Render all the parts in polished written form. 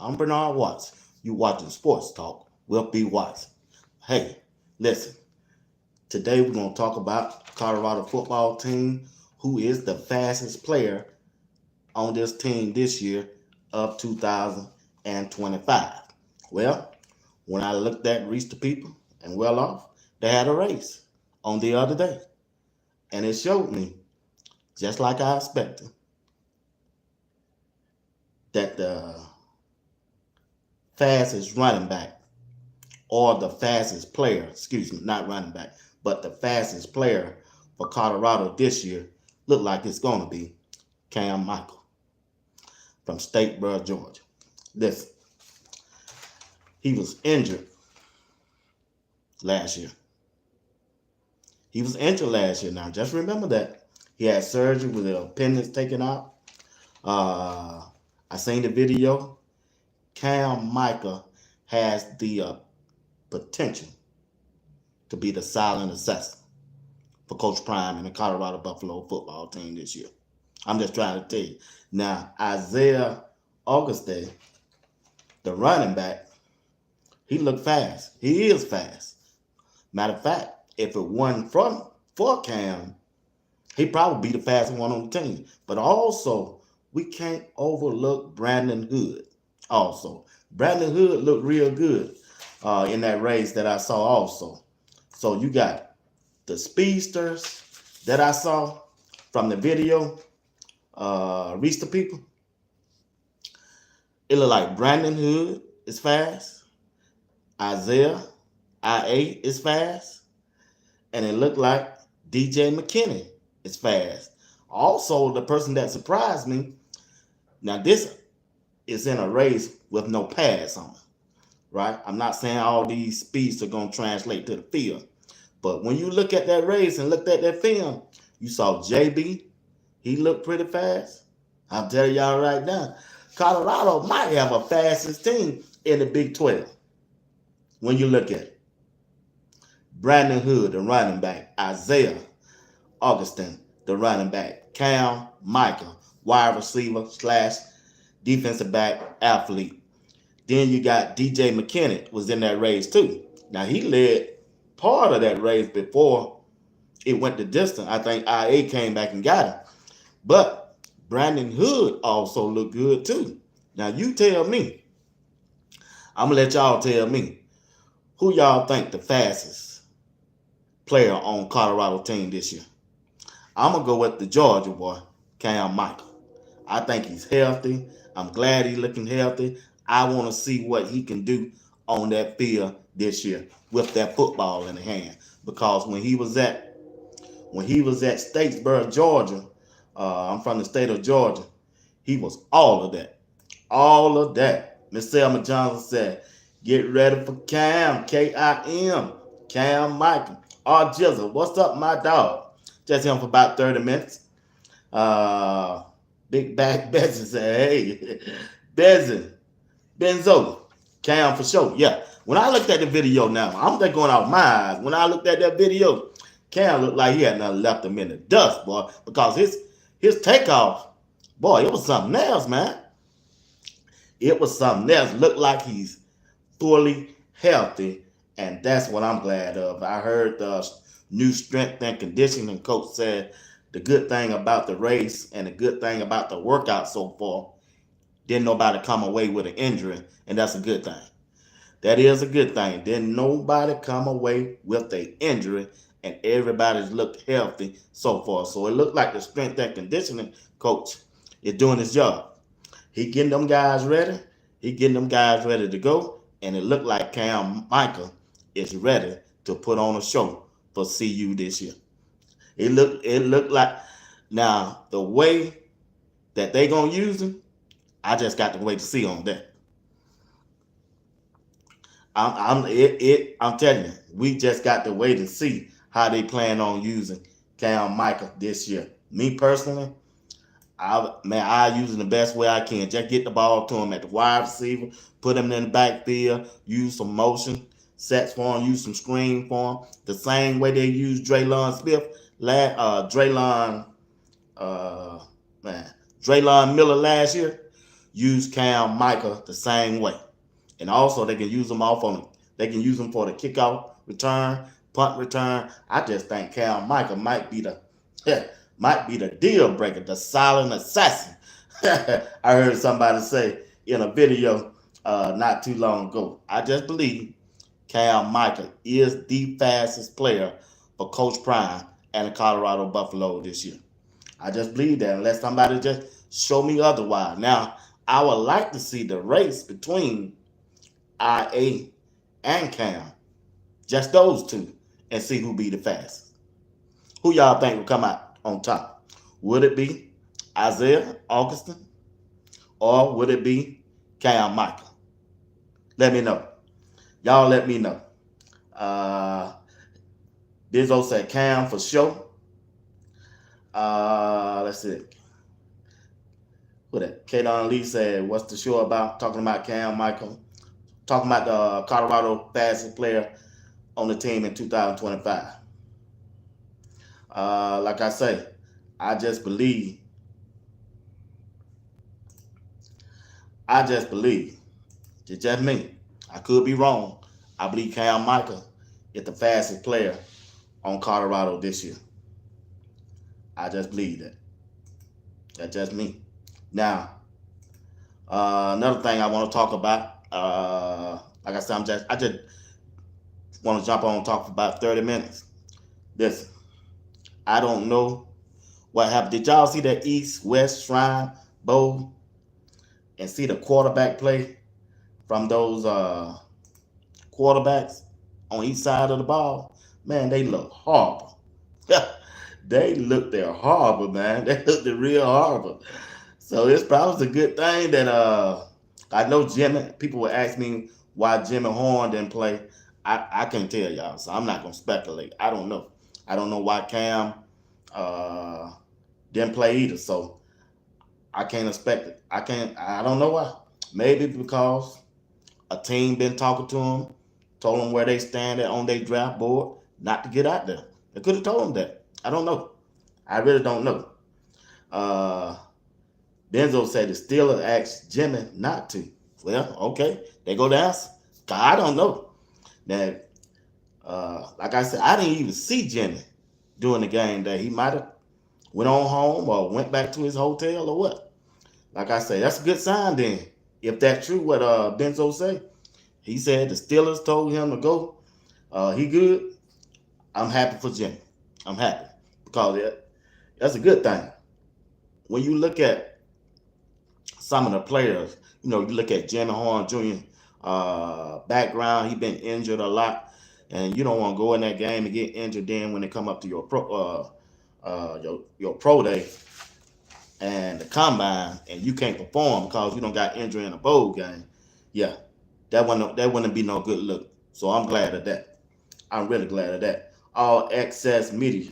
I'm Bernard Watts. You watching Sports Talk with B. Watts. Hey, listen. Today we're going to talk about Colorado football team, who is the fastest player on this team this year of 2025. Well, when I looked at Reach the People and Well Off, they had a race on the other day. And it showed me, just like I expected, that the fastest running back or the fastest player, excuse me, not running back, but the fastest player for Colorado this year looked like it's going to be Cam Michael from Statesboro, Georgia. Listen, he was injured last year. He was injured last year. Now, just remember that. He had surgery with the appendix taken out. I seen the video. Cam Michael has the potential to be the silent assassin for Coach Prime and the Colorado Buffalo football team this year. I'm just trying to tell you. Now, Isaiah Augustine, the running back, he looked fast. He is fast. Matter of fact, if it wasn't for Cam, he'd probably be the fastest one on the team. But also, we can't overlook Brandon Hood. Also, Brandon Hood looked real good in that race that I saw also. So you got the speedsters that I saw from the video, Reach the People. It looked like Brandon Hood is fast. Isaiah IA is fast. And it looked like DJ McKinney is fast. Also, the person that surprised me, now this is in a race with no pads on, right? I'm not saying all these speeds are going to translate to the field. But when you look at that race and looked at that film, you saw JB. He looked pretty fast. I'm telling y'all right now, Colorado might have a fastest team in the Big 12 when you look at it. Brandon Hood, the running back. Isaiah Augustine, the running back. Cam Michael, wide receiver / defensive back athlete. Then you got DJ McKinney was in that race too. Now he led part of that race before it went the distance. I think IA came back and got him. But Brandon Hood also looked good too. Now you tell me. I'm gonna let y'all tell me who y'all think the fastest player on Colorado team this year. I'm gonna go with the Georgia boy, Cam Michael. I think he's healthy. I'm glad he's looking healthy. I want to see what he can do on that field this year with that football in the hand. Because when he was at Statesboro, Georgia, I'm from the state of Georgia, he was all of that. All of that. Miss Selma Johnson said, get ready for Cam, K-I-M, Cam Michael. Jizzle, what's up, my dog? Just him for about 30 minutes. Big Back Bezzy said, hey, Bezzy, Benzo, Cam for sure. Yeah, when I looked at the video now, I'm just going off my eyes. When I looked at that video, Cam looked like he had nothing left him in the dust, boy, because his takeoff, boy, it was something else, man. It was something else. Looked like he's fully healthy, and that's what I'm glad of. I heard the new strength and conditioning coach said the good thing about the race and the good thing about the workout so far, didn't nobody come away with an injury, and that's a good thing. That is a good thing. Didn't nobody come away with an injury, and everybody's looked healthy so far. So it looked like the strength and conditioning coach is doing his job. He getting them guys ready. He getting them guys ready to go, and it looked like Cam Michael is ready to put on a show for CU this year. It looked like, now the way that they gonna use him, I just got to wait to see on that. I'm telling you, we just got to wait and see how they plan on using Cam Michael this year. Me personally, I use him the best way I can. Just get the ball to him at the wide receiver, put him in the backfield, use some motion sets for him, use some screen for him. The same way they used Draylon Smith, Draylon Miller last year. use Cam Micah the same way. And also they can use them off on they can use them for the kickoff return, punt return. I just think Cam Micah might be the might be the deal breaker, the silent assassin. I heard somebody say in a video not too long ago. I just believe Cam Micah is the fastest player for Coach Prime and the Colorado Buffalo this year. I just believe that unless somebody just show me otherwise. Now, I would like to see the race between IA and Cam, just those two, and see who be the fastest. Who y'all think will come out on top? Would it be Isaiah Augustin or would it be Cam Micah? Let me know. Y'all let me know. Dizzo said Cam for sure. Let's see. What that? Kadon Lee said, what's the show about? Talking about Cam Michael. Talking about the Colorado fastest player on the team in 2025. Like I say, I just believe. It's just me. I could be wrong. I believe Cam Michael is the fastest player on Colorado this year. I just believe that. That's just me. Now, another thing I want to talk about, like I said, I just want to jump on and talk for about 30 minutes. Listen, I don't know what happened. Did y'all see that East-West Shrine Bowl and see the quarterback play from those quarterbacks on each side of the ball? Man, they look horrible. They looked there horrible, man. They looked real horrible. So it's probably a good thing that I know Jimmy. People would ask me why Jimmy Horn didn't play. I can't tell y'all, so I'm not gonna speculate. I don't know. I don't know why Cam didn't play either. So I can't expect it. I don't know why. Maybe because a team been talking to him, told him where they stand at on their draft board, not to get out there. They could have told him that. I don't know. I really don't know. Denzel said the Steelers asked Jimmy not to. Well, okay, they go to answer. I don't know. Now, like I said, I didn't even see Jimmy during the game day. He might have went on home or went back to his hotel or what. Like I said, that's a good sign then. If that's true, what Benzo said. He said the Steelers told him to go. He good. I'm happy for Jimmy. I'm happy because that's a good thing. When you look at some of the players, you look at Jimmy Horn Jr. Background, he been injured a lot, and you don't want to go in that game and get injured. Then when they come up to your pro day and the combine, and you can't perform because you don't got injury in a bowl game, yeah, that wouldn't be no good look. So I'm glad of that. I'm really glad of that. All Access Media,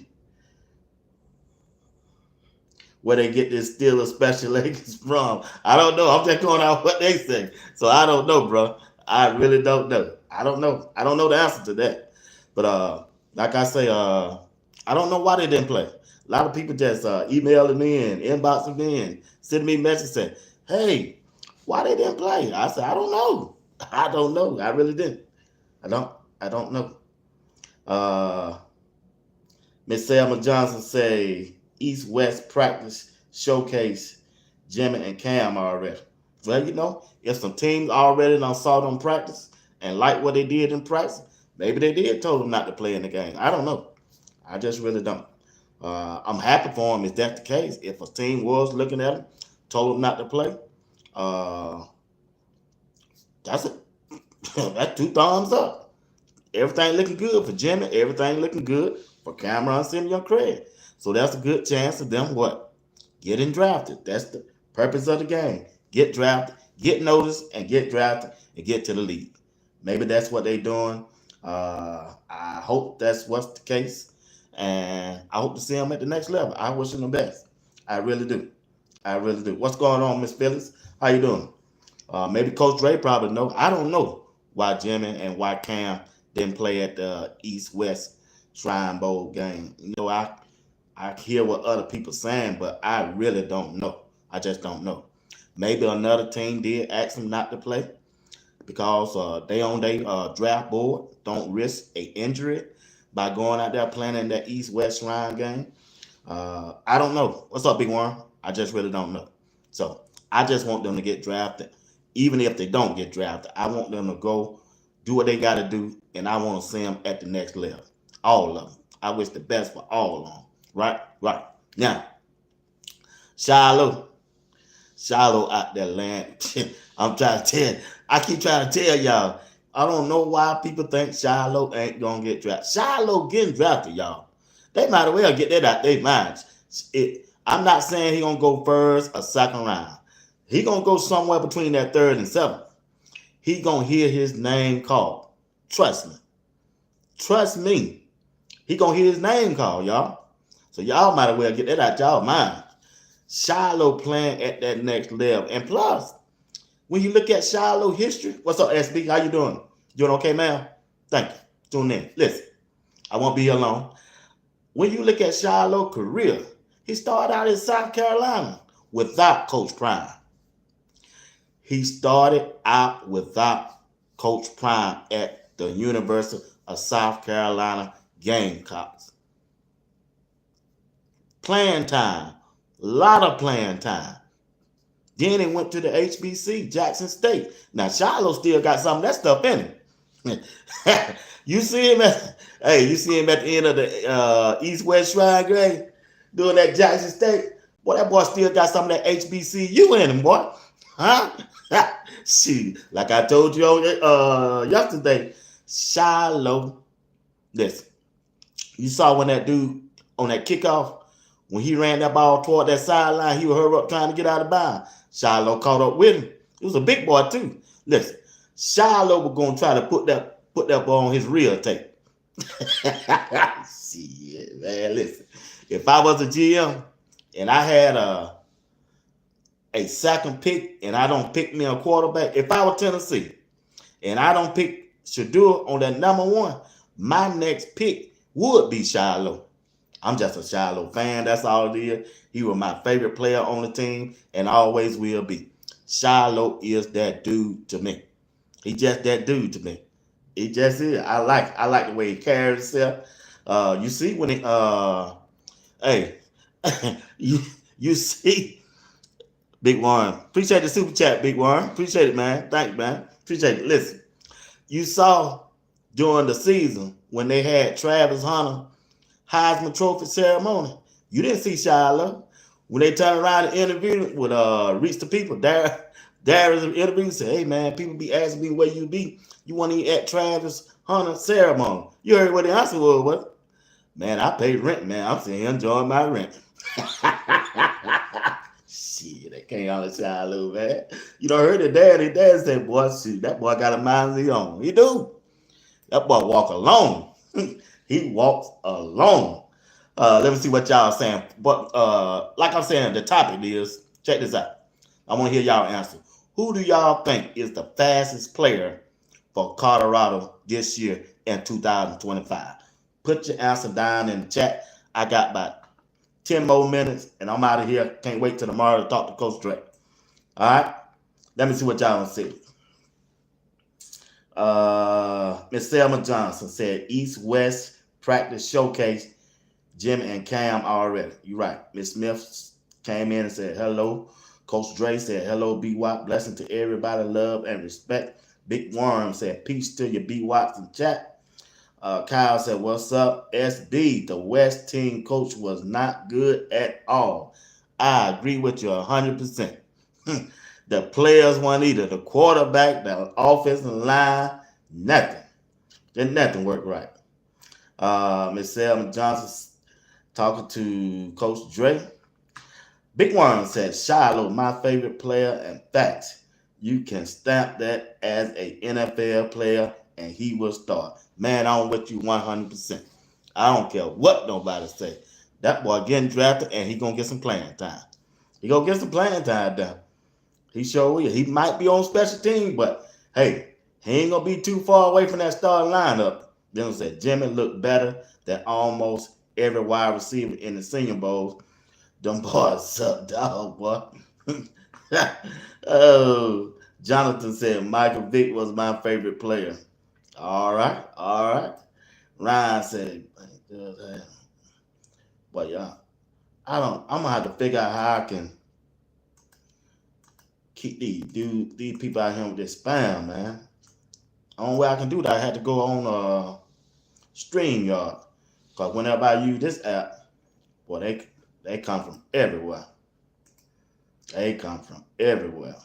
where they get this Steelers special agents from. I don't know. I'm just going out what they say. So I don't know, bro. I really don't know. I don't know. I don't know the answer to that. But like I say, I don't know why they didn't play. A lot of people just emailing me and inboxing me and sending me messages saying, hey, why they didn't play? I said, I don't know. I don't know. I really didn't. I don't know. Miss Selma Johnson say East-West practice showcase Jimmy and Cam already. Well, if some teams already done saw them practice and like what they did in practice, maybe they did told them not to play in the game. I don't know. I just really don't. I'm happy for them if that's the case. If a team was looking at them, told them not to play, that's it. That's 2 thumbs up. Everything looking good for Jimmy. Everything looking good for Cameron Simeon Craig. So that's a good chance of them what? Getting drafted. That's the purpose of the game. Get drafted, get noticed, and get drafted and get to the league. Maybe that's what they're doing. I hope that's what's the case. And I hope to see them at the next level. I wish them the best. I really do. I really do. What's going on, Miss Phyllis? How you doing? Maybe Coach Ray probably know. I don't know why Jimmy and why Cam didn't play at the East-West Shrine Bowl game. I hear what other people saying, but I really don't know. I just don't know. Maybe another team did ask him not to play because they on their draft board. Don't risk a injury by going out there playing in that East-West Shrine game. I don't know. What's up, Big Worm? I just really don't know. So I just want them to get drafted. Even if they don't get drafted, I want them to go do what they got to do, and I want to see them at the next level. All of them. I wish the best for all of them. Right? Right. Now, Shiloh. Shiloh out there, land. I'm trying to tell. I keep trying to tell y'all. I don't know why people think Shiloh ain't gonna get drafted. Shiloh getting drafted, y'all. They might as well get that out their minds. I'm not saying he gonna go first or second round. He gonna go somewhere between that third and seventh. He gonna hear his name called. Trust me. Trust me. He gonna hear his name called, y'all. So y'all might as well get that out y'all mind. Shiloh playing at that next level. And plus, when you look at Shiloh history, what's up, SB? How you doing? Doing okay, man? Thank you. Tune in. Listen, I won't be here long. When you look at Shiloh's career, he started out in South Carolina without Coach Prime. He started out without Coach Prime at the University of South Carolina Gamecocks. Playing time. A lot of playing time. Then he went to the HBC, Jackson State. Now, Shiloh still got some of that stuff in him. You see him at the end of the East-West Shrine game doing that Jackson State. Boy, that boy still got some of that HBCU in him, boy. Huh? Shoot, like I told you yesterday, Shiloh, listen, you saw when that dude on that kickoff, when he ran that ball toward that sideline, he would hurry up trying to get out of bounds. Shiloh caught up with him. He was a big boy too. Listen, Shiloh was gonna try to put that ball on his real tape. Shit, man, listen. If I was a GM and I had a second pick and I don't pick me a quarterback, if I were Tennessee and I don't pick Shedeur on that number one, my next pick would be Shiloh. I'm just a Shiloh fan. That's all it is. He was my favorite player on the team and always will be. Shiloh is that dude to me. He just that dude to me. He just is. I like the way he carries himself. You see when he hey, you see, Big Warren. Appreciate the super chat, Big Warren. Appreciate it, man. Thanks, man. Appreciate it. Listen, you saw during the season when they had Travis Hunter Heisman Trophy ceremony. You didn't see Shiloh. When they turned around and interviewed with Reach the People, Darius interviewed said, hey man, people be asking me where you be. You want to eat at Travis Hunter ceremony. You heard what the answer was, what? Man, I paid rent, man. I'm saying enjoying my rent. Shit, they can't all Shiloh, man. You know, heard it, dad said, boy, shoot, that boy got a mind of his own. He do. That boy walk alone. He walks alone. Let me see what y'all saying. But like I'm saying, the topic is, check this out. I want to hear y'all answer. Who do y'all think is the fastest player for Colorado this year in 2025? Put your answer down in the chat. I got about 10 more minutes, and I'm out of here. Can't wait till tomorrow to talk to Coach Drake. All right? Let me see what y'all want to see. Miss Selma Johnson said East-West practice showcase Jimmy and Cam already. You're right. Miss Smith came in and said hello. Coach Dre said hello, B-Wop. Blessing to everybody. Love and respect. Big Worm said peace to your B-Wops in chat. Kyle said, what's up? SB, the West team coach was not good at all. I agree with you 100%. The players weren't either. The quarterback, the offensive line, nothing. Did nothing work right. Miss Selma Johnson talking to Coach Dre. Big Worm said, Shiloh, my favorite player, and facts. You can stamp that as a NFL player, and he will start. Man, I'm with you 100%. I don't care what nobody say. That boy getting drafted, and he going to get some playing time. He going to get some playing time down. He sure will. He might be on special team, but, hey, he ain't going to be too far away from that starting lineup. Then said Jimmy looked better than almost every wide receiver in the Senior Bowls. Them boys suck, dog, boy. Oh, Jonathan said Michael Vick was my favorite player. All right, all right. Ryan said, but yeah, I'm gonna have to figure out how I can keep these people out here with this spam, man. Only way I can do that, I had to go on StreamYard. Cause whenever I use this app, boy, they come from everywhere. They come from everywhere.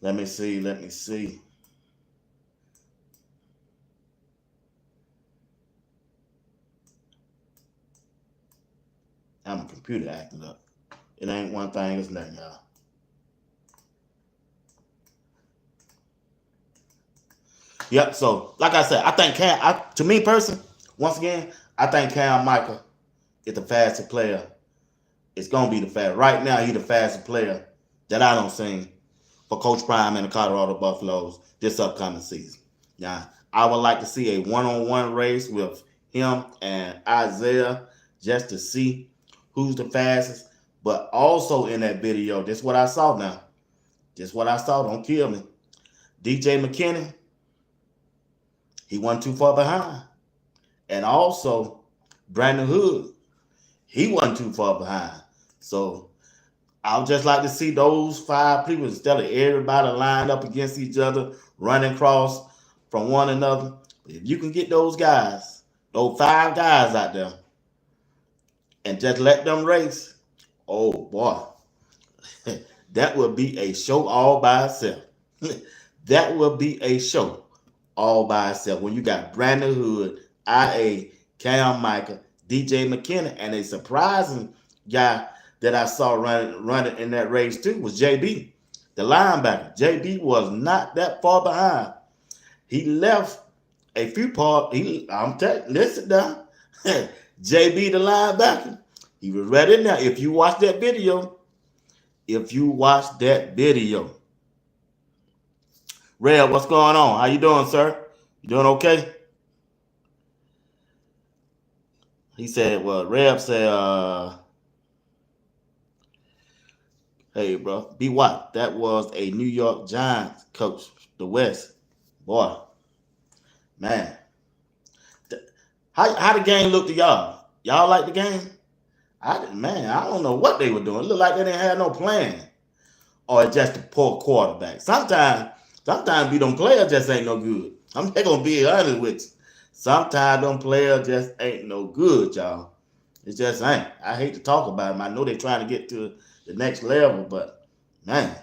Let me see. Let me see. I'm a computer acting up. It ain't one thing, it's nothing, y'all. Yep. So, like I said, I think to me person, once again, I think Cam Michael is the fastest player. It's gonna be the fast. Right now, he's the fastest player that I don't see for Coach Prime and the Colorado Buffaloes this upcoming season. Now, I would like to see a one-on-one race with him and Isaiah just to see who's the fastest. But also in that video, this is what I saw now. This is what I saw. Don't kill me. DJ McKinney, he wasn't too far behind. And also, Brandon Hood, he wasn't too far behind. So I would just like to see those 5 people instead of everybody lined up against each other, running across from one another. If you can get those guys, those 5 guys out there, and just let them race, oh boy, that would be a show all by itself. That would be a show all by itself. When you got Brandon Hood, IA, Cam Michael, DJ McKinney, and a surprising guy that I saw running in that race too was JB, the linebacker. JB was not that far behind. He left a few parts. Listen down. JB, the linebacker, he was right in there. If you watch that video, Red, what's going on? How you doing, sir? You doing okay? He said, well, Reb said, hey, bro, be what? That was a New York Giants coach, the West. Boy, man. How the game look to y'all? Y'all like the game? I don't know what they were doing. It looked like they didn't have no plan. Or just a poor quarterback. Sometimes them players just ain't no good. I'm just gonna be honest with you. Sometimes them players just ain't no good, y'all. It just ain't. I hate to talk about them. I know they're trying to get to the next level, but man,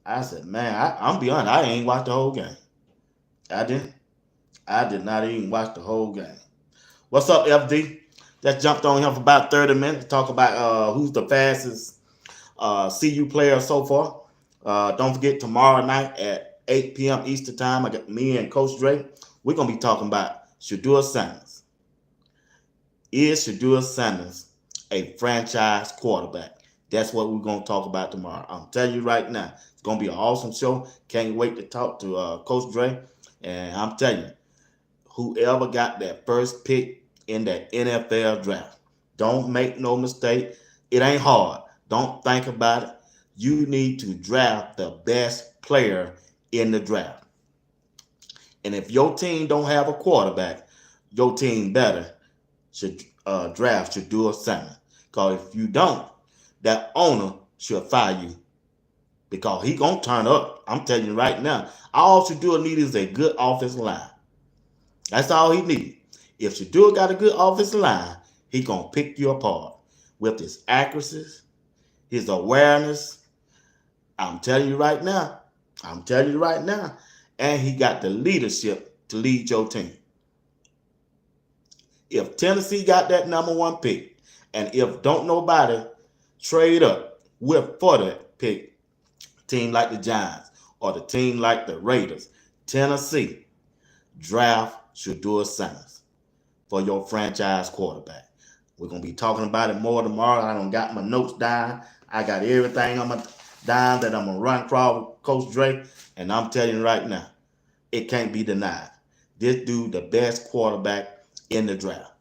I said, man, I'm be honest, I ain't watched the whole game. I didn't. I did not even watch the whole game. What's up, FD? Just jumped on here for about 30 minutes to talk about who's the fastest CU player so far. Don't forget tomorrow night at 8 p.m. Eastern time, I got me and Coach Dre. We're gonna be talking about Shedeur Sanders. Is Shedeur Sanders a franchise quarterback? That's what we're gonna talk about tomorrow. I'm telling you right now, it's gonna be an awesome show. Can't wait to talk to Coach Dre. And I'm telling you, whoever got that first pick in that NFL draft, don't make no mistake. It ain't hard. Don't think about it. You need to draft the best player in the draft. And if your team don't have a quarterback, your team should draft Shedeur Sanders. Because if you don't, that owner should fire you. Because he gonna turn up. I'm telling you right now. All Shedeur needs is a good offensive line. That's all he needs. If Shedeur got a good offensive line, he gonna pick you apart with his accuracies, his awareness. I'm telling you right now. And he got the leadership to lead your team. If Tennessee got that number 1 pick, and if don't nobody trade up for that pick, team like the Giants or the team like the Raiders, Tennessee, draft Shedeur Sanders for your franchise quarterback. We're going to be talking about it more tomorrow. I done got my notes down. I got everything down that I'm going to run across with Coach Drake. And I'm telling you right now, it can't be denied. This dude, the best quarterback in the draft.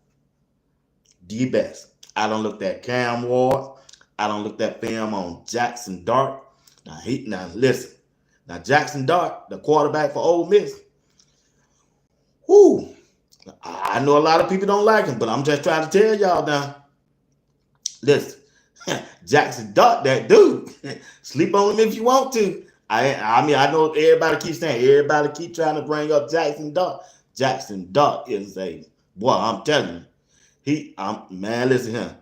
The best. I done looked at Cam Ward. I don't look at film on Jackson Dart. Now listen. Now Jackson Dart, the quarterback for Ole Miss. Whoo! I know a lot of people don't like him, but I'm just trying to tell y'all now. Listen, Jackson Dart, that dude. Sleep on him if you want to. I mean, I know everybody keeps saying, everybody keep trying to bring up Jackson Dart. Jackson Dart is a boy. I'm telling you, man. Listen here.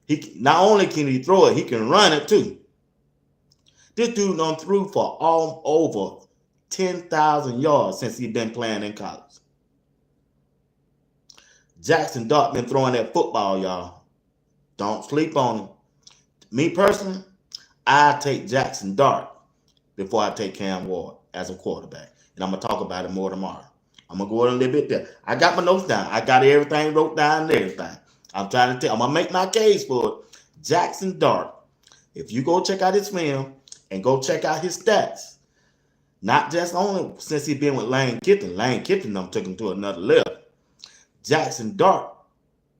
He not only can he throw it, he can run it too. This dude done threw for all over 10,000 yards since he been playing in college. Jackson Dart been throwing that football, y'all. Don't sleep on him. Me personally, I take Jackson Dart before I take Cam Ward as a quarterback. And I'm going to talk about it more tomorrow. I'm going to go in a little bit there. I got my notes down. I got everything wrote down and everything. I'm trying to tell. I'm going to make my case for it. Jackson Dart, if you go check out his film and go check out his stats, not just only since he's been with Lane Kiffin. Lane Kiffin took him to another level. Jackson Dart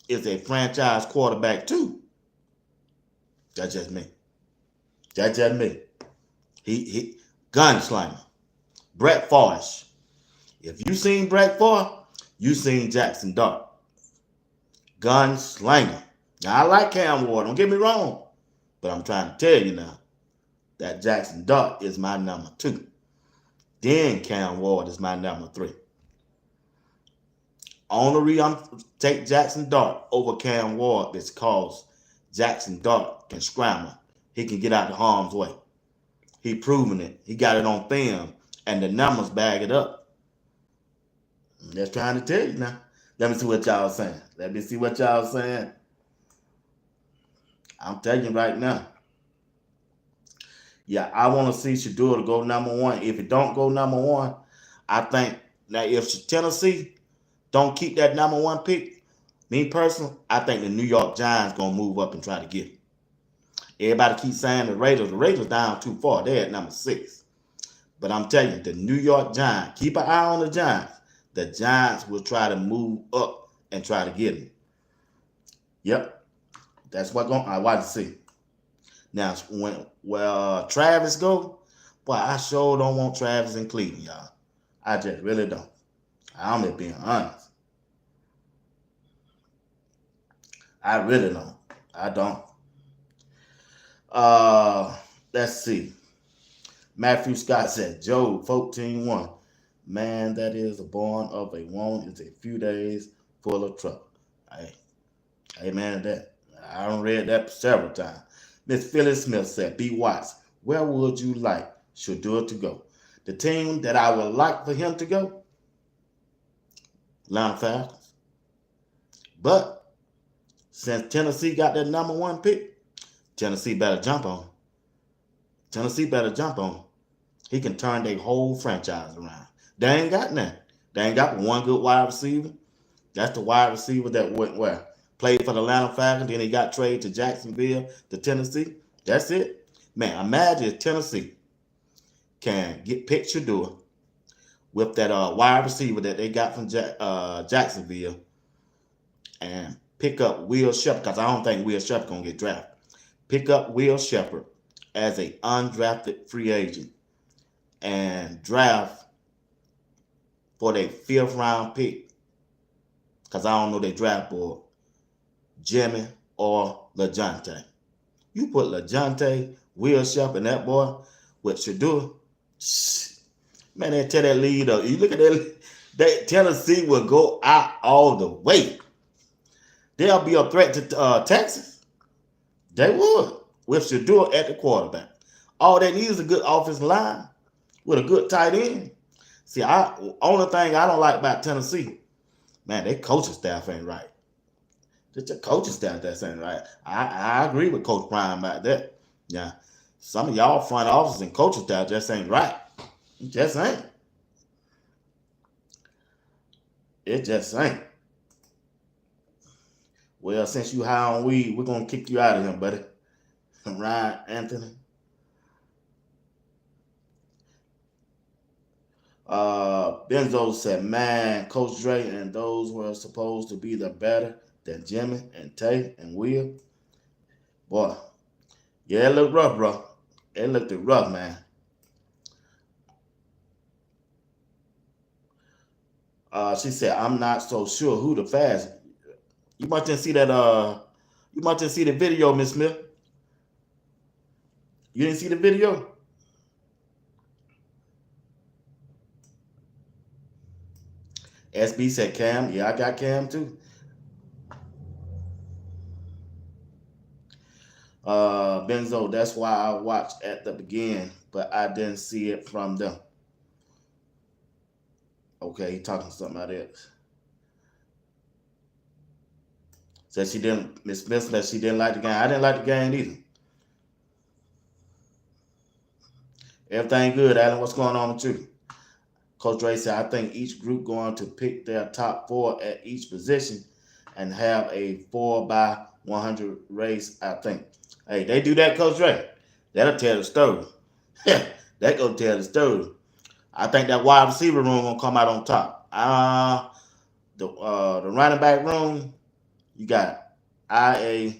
is a franchise quarterback too. That's just me. That's just me. He gunslinger. Brett Favre. If you seen Brett Favre, you seen Jackson Dart. Gunslinger. Now I like Cam Ward, don't get me wrong. But I'm trying to tell you now that Jackson Dart is my number 2. Then Cam Ward is my number 3. Only reason I'm take Jackson Dart over Cam Ward is because Jackson Dart can scramble. He can get out of harm's way. He proven it. He got it on film, and the numbers bag it up. I'm just trying to tell you now. Let me see what y'all saying. Let me see what y'all saying. I'm telling you right now. Yeah, I want to see Shedeur to go number 1. If it don't go number 1, I think now if Tennessee don't keep that number 1 pick, me personally, I think the New York Giants gonna move up and try to get it. Everybody keeps saying the Raiders down too far. They're at number 6. But I'm telling you, the New York Giants, keep an eye on the Giants. The Giants will try to move up and try to get him. Yep. That's what I want to see. Now, when Travis go, boy, I sure don't want Travis in Cleveland, y'all. I just really don't. I'm just being honest. I really don't. I don't. Let's see. Matthew Scott said, Job 14:1. Man, that is a born of a woman is a few days full of trouble. Hey, amen to that. I done read that several times. Miss Phyllis Smith said, B. Watts, where would you like Shedeur to go? The team that I would like for him to go? Atlanta Falcons. But since Tennessee got that number 1 pick, Tennessee better jump on. Tennessee better jump on. He can turn their whole franchise around. They ain't got nothing. They ain't got one good wide receiver. That's the wide receiver that went where? Played for the Atlanta Falcons, then he got traded to Jacksonville, to Tennessee. That's it. Man, imagine if Tennessee can pick Shedeur with that wide receiver that they got from Jacksonville and pick up Will Shepherd, because I don't think Will Shepherd going to get drafted. Pick up Will Shepherd as an undrafted free agent and draft for their 5th round pick, because I don't know their draft board, Jimmy or LeJohntay. You put LeJohntay, Will Shepherd, and that boy with Shedeur, man, they tell that lead up. You look at that Tennessee will go out all the way. They'll be a threat to Texas. They would, with Shedeur at the quarterback. All they need is a good offensive line with a good tight end. See, only thing I don't like about Tennessee, man, their coaching staff ain't right. Just your coaching staff that ain't right. I agree with Coach Prime about that. Yeah, some of y'all front offices and coaching staff just ain't right. It just ain't. It just ain't. Well, since you high on weed, we're gonna kick you out of here, buddy. Ryan Anthony. Benzo said, man, Coach Dre and those were supposed to be the better than Jimmy and Tay and Will. Boy, Yeah, it looked rough, bro. It looked rough, man. She said, I'm not so sure who the fast. You must didn't see that you must didn't see the video, Miss Smith. You didn't see the video? SB said Cam. Yeah, I got Cam too. Benzo, that's why I watched at the beginning, but I didn't see it from them. Okay, he talking something about it. Said she didn't. Miss Smith said she didn't like the game. I didn't like the game either. Everything good, Alan. What's going on with you? Coach Ray said, I think each group going to pick their top 4 at each position and have a 4x100 race, I think. Hey, they do that, Coach Ray. That'll tell the story. That gonna tell the story. I think that wide receiver room gonna come out on top. The running back room, you got IA.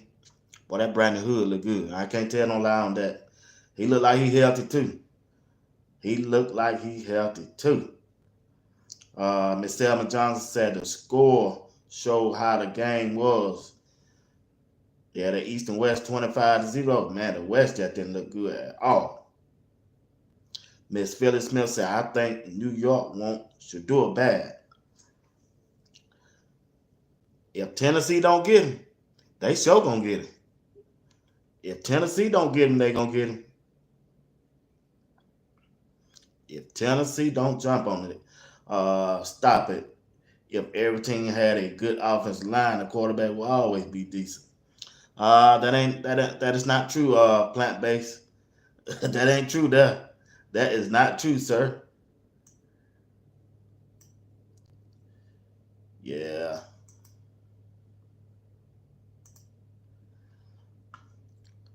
Boy, that Brandon Hood look good. I can't tell no lie on that. He look like he healthy too. He looked like he healthy too. Miss Selma Johnson said the score showed how the game was. Yeah, the East and West 25-0. Man, the West just didn't look good at all. Miss Phyllis Smith said, I think New York should do it bad. If Tennessee don't get him, they sure gonna get him. If Tennessee don't get him, they gonna get him. If Tennessee don't jump on it, stop it. If everything had a good offensive line, the quarterback will always be decent. That is not true. Plant based. That ain't true. That is not true, sir. Yeah.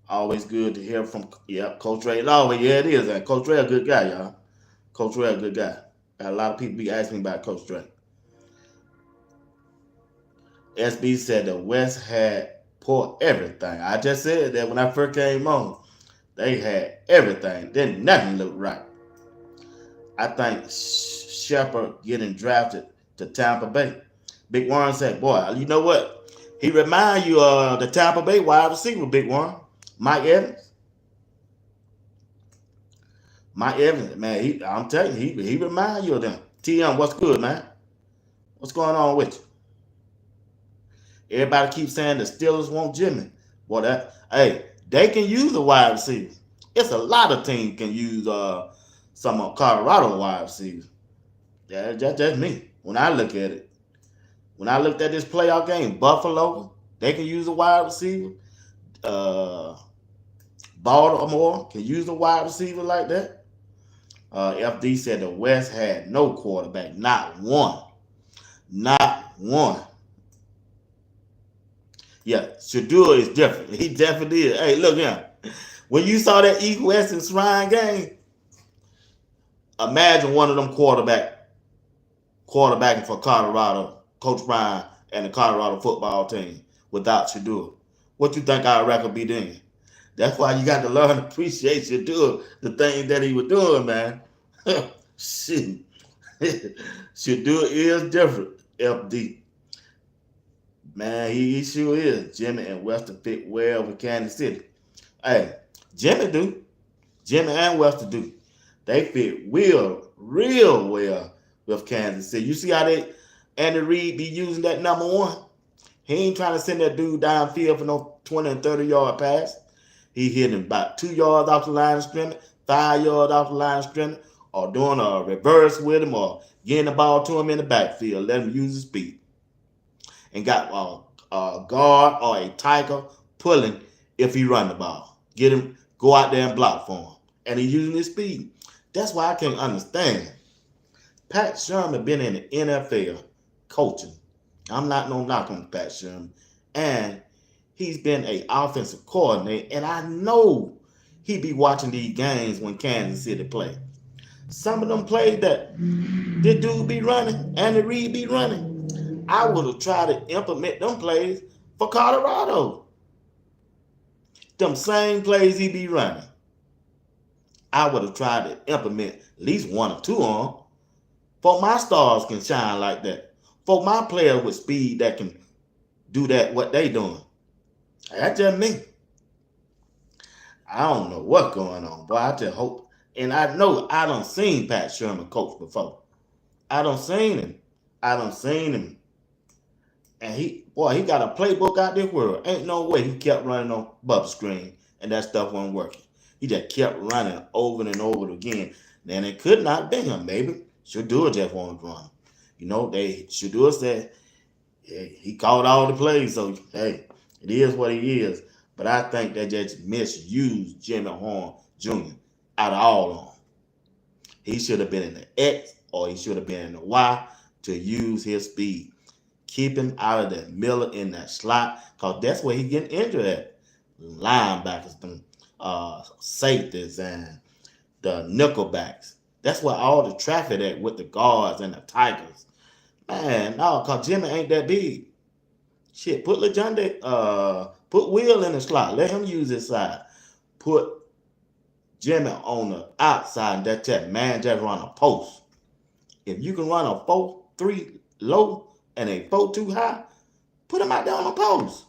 Always good to hear from. Coach Ray. It is. And Coach Ray a good guy, y'all. Coach Ray a good guy. A lot of people be asking me about Coach Ray. SB said the West had poor everything. I just said that when I first came on. They had everything. Then nothing looked right. I think Shepard getting drafted to Tampa Bay. Big Warren said, boy, you know what? He remind you of the Tampa Bay wide receiver, Big Warren. Mike Evans. Mike Evans, man, I'm telling you, he remind you of them. TM, what's good, man? What's going on with you? Everybody keeps saying the Steelers want Jimmy. Boy, they can use a wide receiver. It's a lot of teams can use some of Colorado wide receivers. That's me. When I look at it. When I looked at this playoff game, Buffalo, they can use a wide receiver. Baltimore can use a wide receiver like that. FD said the West had no quarterback. Not one. Not one. Yeah, Shedeur is different. He definitely is. Hey, look here. When you saw that East West and Shrine game, imagine one of them quarterbacking for Colorado, Coach Ryan and the Colorado football team without Shedeur. What you think our record be then? That's why you got to learn to appreciate Shedeur, the things that he was doing, man. Shit. Shedeur is different, FD. Man, he sure is. Jimmy and Weston fit well with Kansas City. Hey, Jimmy do. Jimmy and Weston do. They fit real well with Kansas City. You see how Andy Reid be using that number 1? He ain't trying to send that dude downfield for no 20 and 30-yard pass. He hit him about 2 yards off the line of scrimmage, 5 yards off the line of scrimmage, or doing a reverse with him, or getting the ball to him in the backfield, let him use his speed. And got a guard or a tiger pulling if he run the ball. Get him, go out there and block for him. And he using his speed. That's why I can't understand. Pat Sherman been in the NFL coaching. I'm not no knock on Pat Sherman. And he's been an offensive coordinator. And I know he be watching these games when Kansas City play. Some of them plays that this dude be running and the Reed be running, I would have tried to implement them plays for Colorado. them same plays he be running, I would have tried to implement at least one or two on. For my stars can shine like that. For my players with speed that can do that, what they doing. That's just me. I don't know what's going on, boy. I just hope. And I know I done seen Pat Sherman coach before. I done seen him. I done seen him. And he got a playbook out this world. Ain't no way he kept running on bubble screen and that stuff wasn't working. He just kept running over and over again. Then it could not be him, maybe. Shedeur just wanted to run. You know, Shedeur said he called all the plays, so hey, it is what he is. But I think they just misused Jimmy Horn Jr. out of all of them. He should have been in the X or he should have been in the Y to use his speed. Keep him out of that middle in that slot, because that's where he getting injured at. Linebackers, them safeties, and the nickelbacks. That's where all the traffic at with the guards and the Tigers. Man, no, because Jimmy ain't that big. Shit, put put Will in the slot. Let him use his side. Put Jimmy on the outside. That's that man just run a post. If you can run a 4-3 low and a 4-2 high, put him out there on the post.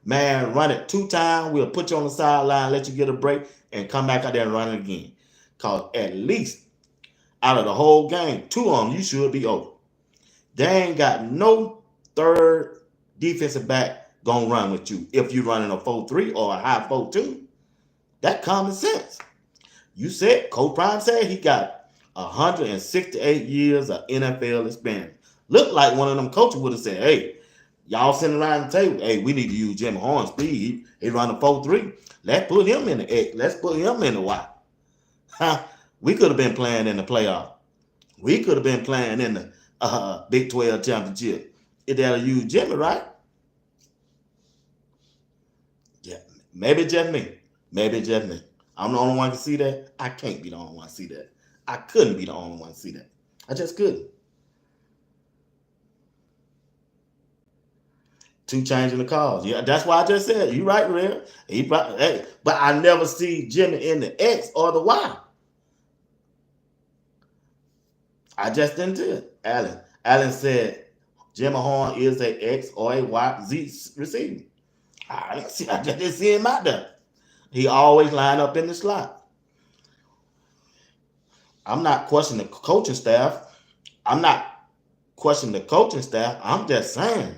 Man, run it 2 times. We'll put you on the sideline, let you get a break, and come back out there and run it again. Because at least out of the whole game, 2 of them, you should be over. They ain't got no third defensive back going to run with you if you're running a 4-3 or a high 4-2. That's common sense. You said, Coach Prime said he got 168 years of NFL experience. Looked like one of them coaches would have said, hey, y'all sitting around the table, hey, we need to use Jimmy Horn's speed. He run a 4-3. Let's put him in the X. Let's put him in the Y. We could have been playing in the playoff. We could have been playing in the Big 12 championship. If they'll use Jimmy, right? Yeah, maybe just me. Maybe just me. I'm the only one to see that. I can't be the only one to see that. I couldn't be the only one to see that. I just couldn't. 2 changing the calls. Yeah, that's why I just said. You right, Red. Hey, but I never see Jimmy in the X or the Y. I just didn't do it. Allen said Jimmy Horn is a X or a Y Z receiver. I just didn't see him out there. He always line up in the slot. I'm not questioning the coaching staff. I'm just saying,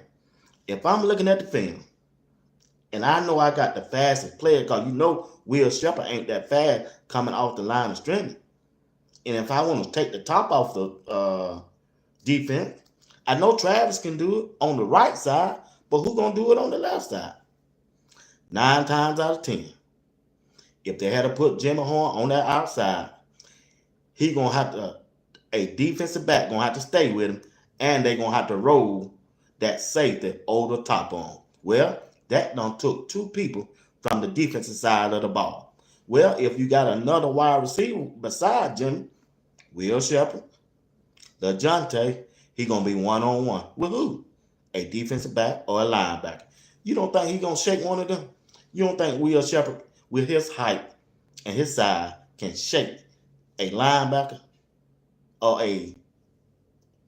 if I'm looking at the film, and I know I got the fastest player, because you know Will Shepherd ain't that fast coming off the line of scrimmage. And if I want to take the top off the defense, I know Travis can do it on the right side, but who's going to do it on the left side? 9 times out of 10. If they had to put Jimmy Horn on that outside, he going to have to, a defensive back going to have to stay with him, and they're going to have to roll that safety over the top on. Well, that done took 2 people from the defensive side of the ball. Well, if you got another wide receiver beside Jimmy, Will Shepherd, LeJohntay, he going to be one-on-one. With who? A defensive back or a linebacker. You don't think he going to shake one of them? You don't think Will Shepherd, with his height and his size, can shake a linebacker or a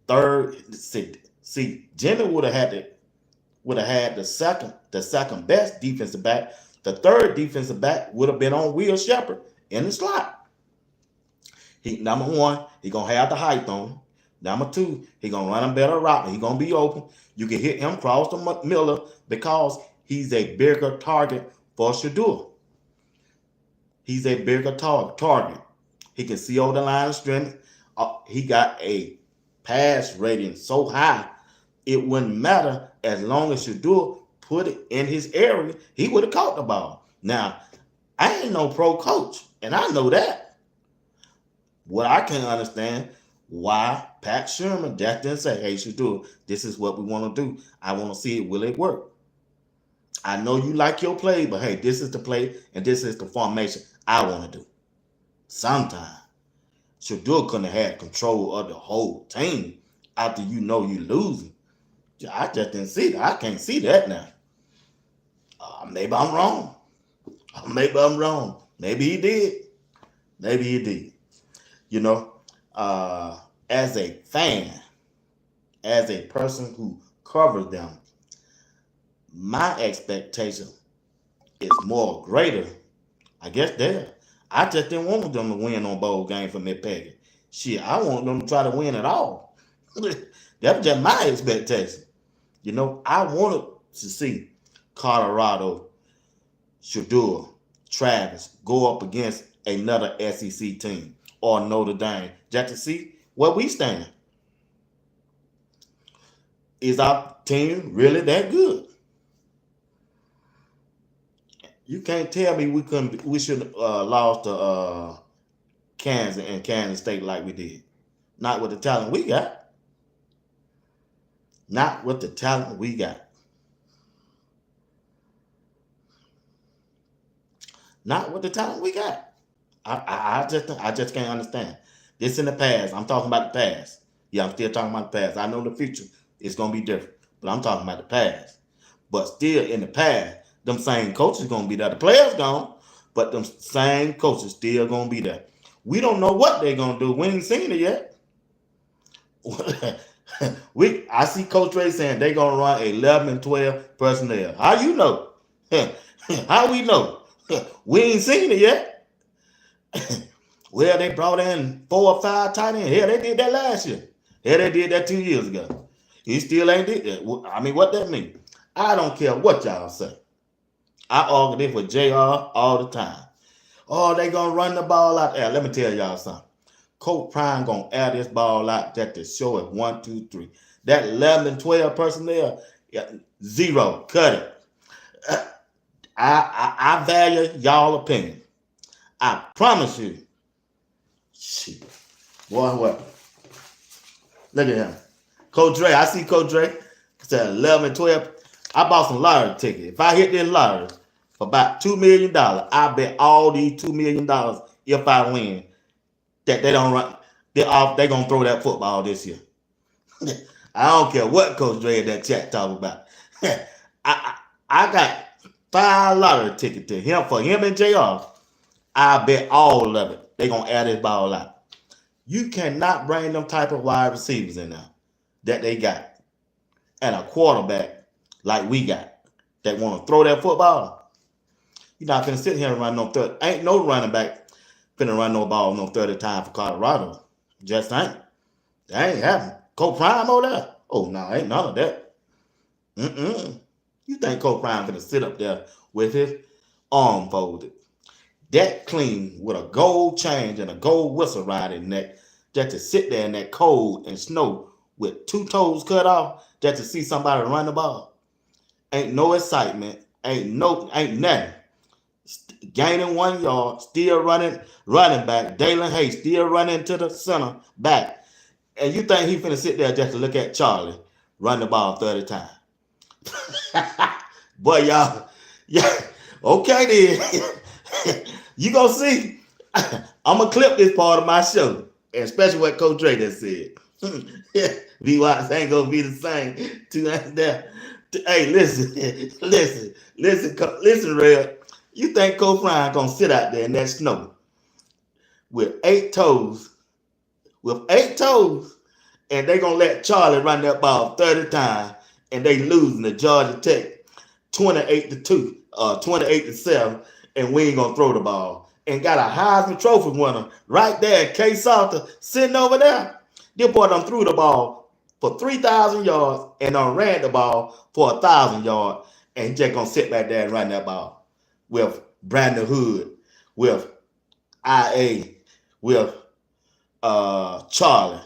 third? See, Jimmy would have had the second best defensive back. The third defensive back would have been on Will Shepherd in the slot. Number 1, he gonna have the height on him. Number 2, he gonna run a better route. He gonna be open. You can hit him across the middle because he's a bigger target for Shedeur. He's a bigger target. He can see over the line of scrimmage. He got a pass rating so high, it wouldn't matter as long as Shedeur put it in his area. He would have caught the ball. Now, I ain't no pro coach, and I know that. What I can't understand, why Pat Sherman just didn't say, hey, Shedeur, this is what we want to do. I want to see it. Will it work? I know you like your play, but hey, this is the play, and this is the formation I want to do. Sometime, Shedeur couldn't have had control of the whole team after you know you're losing. I just didn't see that. I can't see that now. Maybe I'm wrong. Maybe I'm wrong. Maybe he did. Maybe he did. You know, as a fan, as a person who covers them, my expectation is more greater. I guess there. I just didn't want them to win on bowl game for McPagan. Shit, I want them to try to win it all. That's just my expectation. You know, I wanted to see Colorado, Shedeur, Travis go up against another SEC team or Notre Dame just to see where we stand. Is our team really that good? You can't tell me we should lost to Kansas and Kansas State like we did. Not with the talent we got. Not with the talent we got. Not with the talent we got. I just can't understand. This in the past. I'm talking about the past. Yeah, I'm still talking about the past. I know the future is gonna be different, but I'm talking about the past. But still in the past, them same coaches gonna be there. The players gone, but them same coaches still gonna be there. We don't know what they're gonna do. We ain't seen it yet. I see Coach Ray saying they gonna run 11 and 12 personnel. How you know? How we know? We ain't seen it yet. Well, they brought in 4 or 5 tight ends. Hell, they did that last year. Hell, they did that 2 years ago. He still ain't did that. I mean, what that mean? I don't care what y'all say. I argue this with JR all the time. Oh, they gonna run the ball out there. Let me tell y'all something. Coach Prime gonna air this ball out that to show it 1, 2, 3. That 11 and 12 personnel, zero. Cut it. I value y'all opinion. I promise you. Shit. Boy, what? Look at him. Coach Dre. I see Coach Dre. Said 11 and 12. I bought some lottery tickets. If I hit this lottery for about $2 million, I bet all these $2 million if I win that they don't run. They gonna throw that football this year. I don't care what Coach Dre in that chat talking about. I got 5 lottery tickets to him for him and JR. I bet all of it. They gonna add this ball out. You cannot bring them type of wide receivers in there that they got, and a quarterback like we got that want to throw that football. You're not gonna sit here and run no 30. Ain't no running back finna run no ball no 30 times for Colorado. Just ain't. That ain't happening. Coach Prime over there? Oh no, ain't none of that. You think Coach Prime finna sit up there with his arm folded, that clean, with a gold chain and a gold whistle around his neck, just to sit there in that cold and snow with 2 toes cut off, just to see somebody run the ball? Ain't no excitement. Ain't nothing. Gaining 1 yard, still running back. Dalen Hayes still running to the center back. And you think he finna sit there just to look at Charlie run the ball 30 times? Boy, y'all, yeah, okay then. You gonna see. I'm gonna clip this part of my show, and especially what Coach Dre just said. VY ain't gonna be the same. Hey, listen, Red. You think Coach Ryan gonna sit out there in that snow with 8 toes, and they gonna let Charlie run that ball 30 times, and they losing to Georgia Tech 28-2, 28-7, and we ain't gonna throw the ball. And got a Heisman Trophy winner right there, K. Salter, sitting over there. This boy done threw the ball for 3,000 yards and done ran the ball for 1,000 yards, and he just gonna sit back there and run that ball with Brandon Hood, with IA, with Charlie.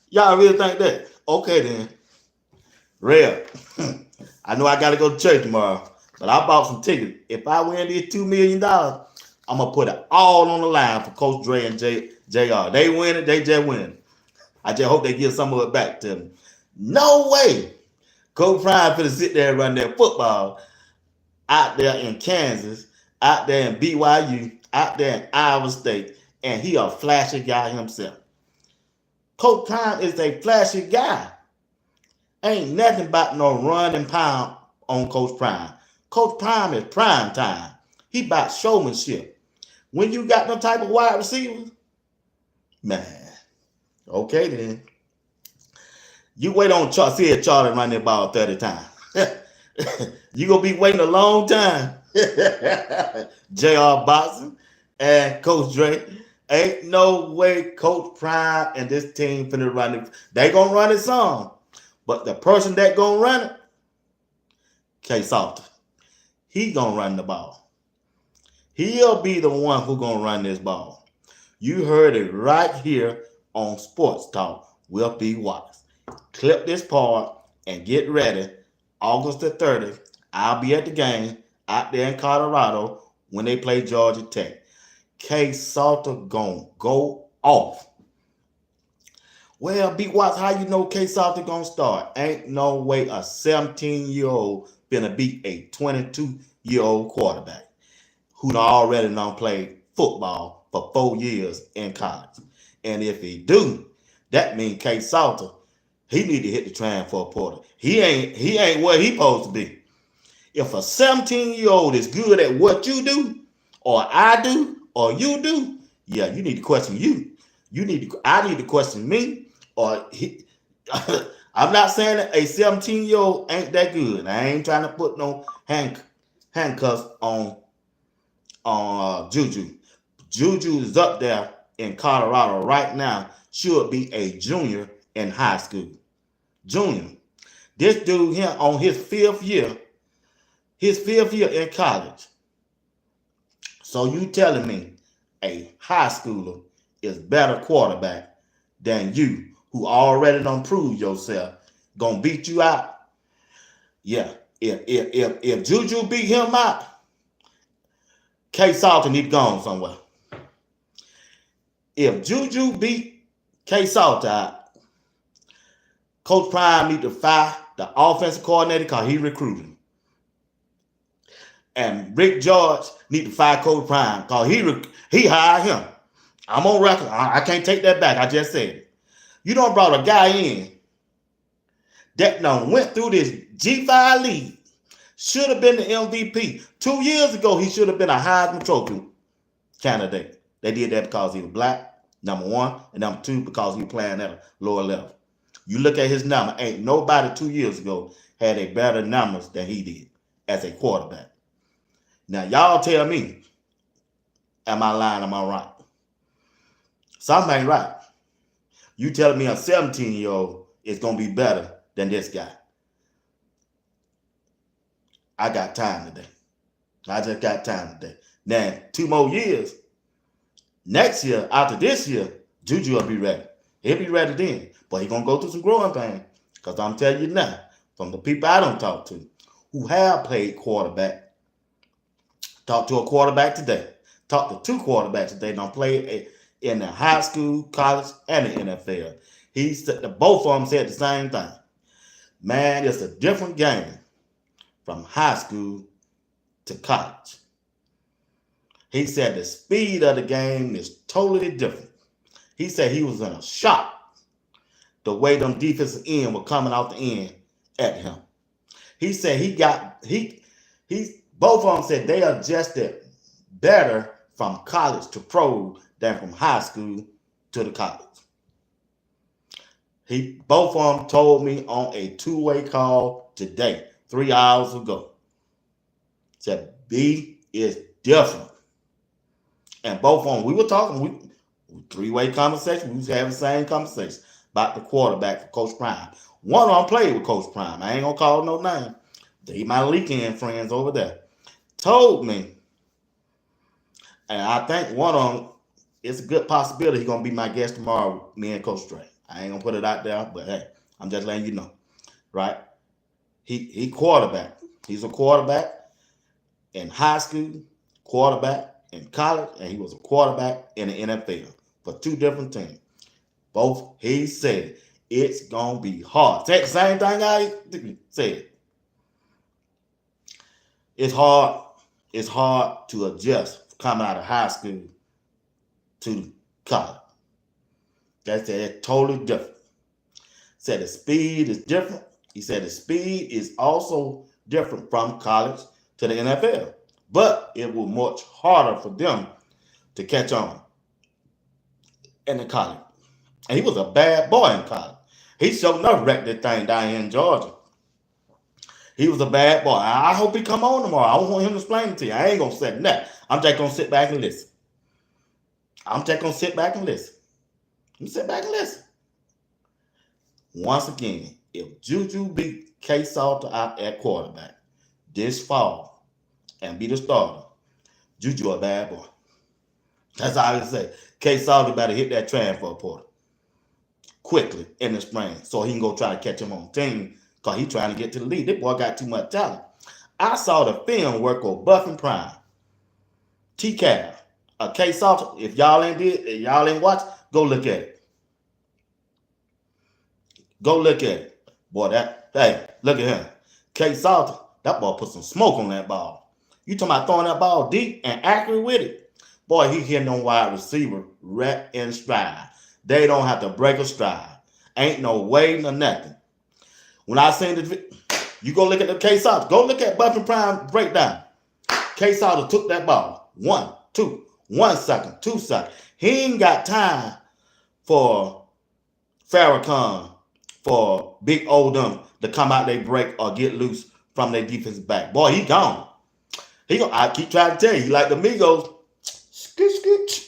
Y'all really think that? Okay then. Real. I know I gotta go to church tomorrow, but I bought some tickets. If I win this $2 million, I'm gonna put it all on the line for Coach Dre and JR. They win it, they just win. I just hope they give some of it back to them. No way. Coach Prime finna sit there and run their football out there in Kansas, out there in BYU, out there in Iowa State, and he a flashy guy himself. Coach Prime is a flashy guy. Ain't nothing about no run and pound on Coach Prime. Coach Prime is prime time. He about showmanship. When you got no type of wide receiver, man, okay then. You wait on see a Charlie run that ball 30 times. You gonna be waiting a long time. J.R. Boxing and Coach Dre. Ain't no way Coach Prime and this team finna run it. They gonna run it some. But the person that gonna run it, K Salter. He gonna run the ball. He'll be the one who gonna run this ball. You heard it right here on Sports Talk with B. Watts. Clip this part and get ready. August the 30th, I'll be at the game out there in Colorado when they play Georgia Tech. K Salter gonna go off. Well, B. Watts, how you know K Salter gonna start? Ain't no way a 17-year-old finna beat a 22-year-old quarterback who already done played football for 4 years in college. And if he do, that means K Salter, he need to hit the transfer portal. He ain't where he supposed to be. If a 17-year-old is good at what you do, or I do, or you do, yeah, you need to question you. I need to question me, or he. I'm not saying that a 17-year-old ain't that good. I ain't trying to put no handcuffs on Juju. Juju is up there in Colorado right now. Should be a junior in high school. Junior. This dude here on his fifth year in college. So you telling me a high schooler is better quarterback than you, who already done proved yourself, gonna beat you out? Yeah. If Juju beat him out, K Salter need to go on somewhere. If Juju beat K Salter out, Coach Prime need to fire the offensive coordinator because he recruiting. And Rick George need to fire Coach Prime because he hired him. I'm on record. I can't take that back. I just said it. You done brought a guy in that done went through this G5 league. Should have been the MVP. 2 years ago, he should have been a Heisman Trophy candidate. They did that because he was black, number one, and number two, because he was playing at a lower level. You look at his number, ain't nobody 2 years ago had a better numbers than he did as a quarterback. Now, y'all tell me, am I lying, am I right? Something ain't right. You telling me a 17-year-old is going to be better than this guy. I got time today. I just got time today. Now, 2 more years. Next year, after this year, Juju will be ready. He'll be ready then. But he's going to go through some growing pain. Because I'm telling you now, from the people I don't talk to, who have played quarterback, talk to a quarterback today, talk to 2 quarterbacks today, don't play in the high school, college, and the NFL. Both of them said the same thing. Man, it's a different game from high school to college. He said the speed of the game is totally different. He said he was in a shock the way them defensive end were coming out the end at him. He said both of them said they adjusted better from college to pro than from high school to the college. Both of them told me on a 2-way call today, 3 hours ago. Said B is different. And both of them, we were talking, 3-way conversation, we was having the same conversation about the quarterback for Coach Prime. One of them played with Coach Prime. I ain't gonna call no name. They my weekend friends over there. Told me, and I think one of them, it's a good possibility he's gonna be my guest tomorrow, me and Coach Dre. I ain't gonna put it out there, but hey, I'm just letting you know. Right? He quarterback. He's a quarterback in high school, quarterback in college, and he was a quarterback in the NFL for 2 different teams. Both, he said, it's going to be hard. Say the same thing I said. It's hard. It's hard to adjust coming out of high school to college. That's totally different. Said the speed is different. He said the speed is also different from college to the NFL. But it was much harder for them to catch on in the college. And he was a bad boy in college. He sure enough wrecked that thing down here in Georgia. He was a bad boy. I hope he come on tomorrow. I want him to explain it to you. I ain't gonna say that. I'm just gonna sit back and listen. I'm just gonna sit back and listen. You sit back and listen. Once again, if Juju beat K Salter out at quarterback this fall and be the starter, Juju a bad boy. That's all I can say. K Salter better hit that transfer portal quickly in the spring so he can go try to catch him on the team because he's trying to get to the league. This boy got too much talent. I saw the film work on Buff and Prime. T-Cav, K Salter. If y'all ain't watch, go look at it. Go look at it. Boy, look at him. K Salter, that boy put some smoke on that ball. You talking about throwing that ball deep and accurate with it? Boy, he hitting on wide receiver, rep and stride. They don't have to break a stride. Ain't no waiting or nothing. When I seen the, you go look at the K Salter. Go look at Buff and Prime breakdown. K Salter took that ball. 1 second, 2 seconds. He ain't got time for Farrakhan, for Big Oldham to come out they break or get loose from their defensive back. Boy, he gone. I keep trying to tell you, he like the Migos.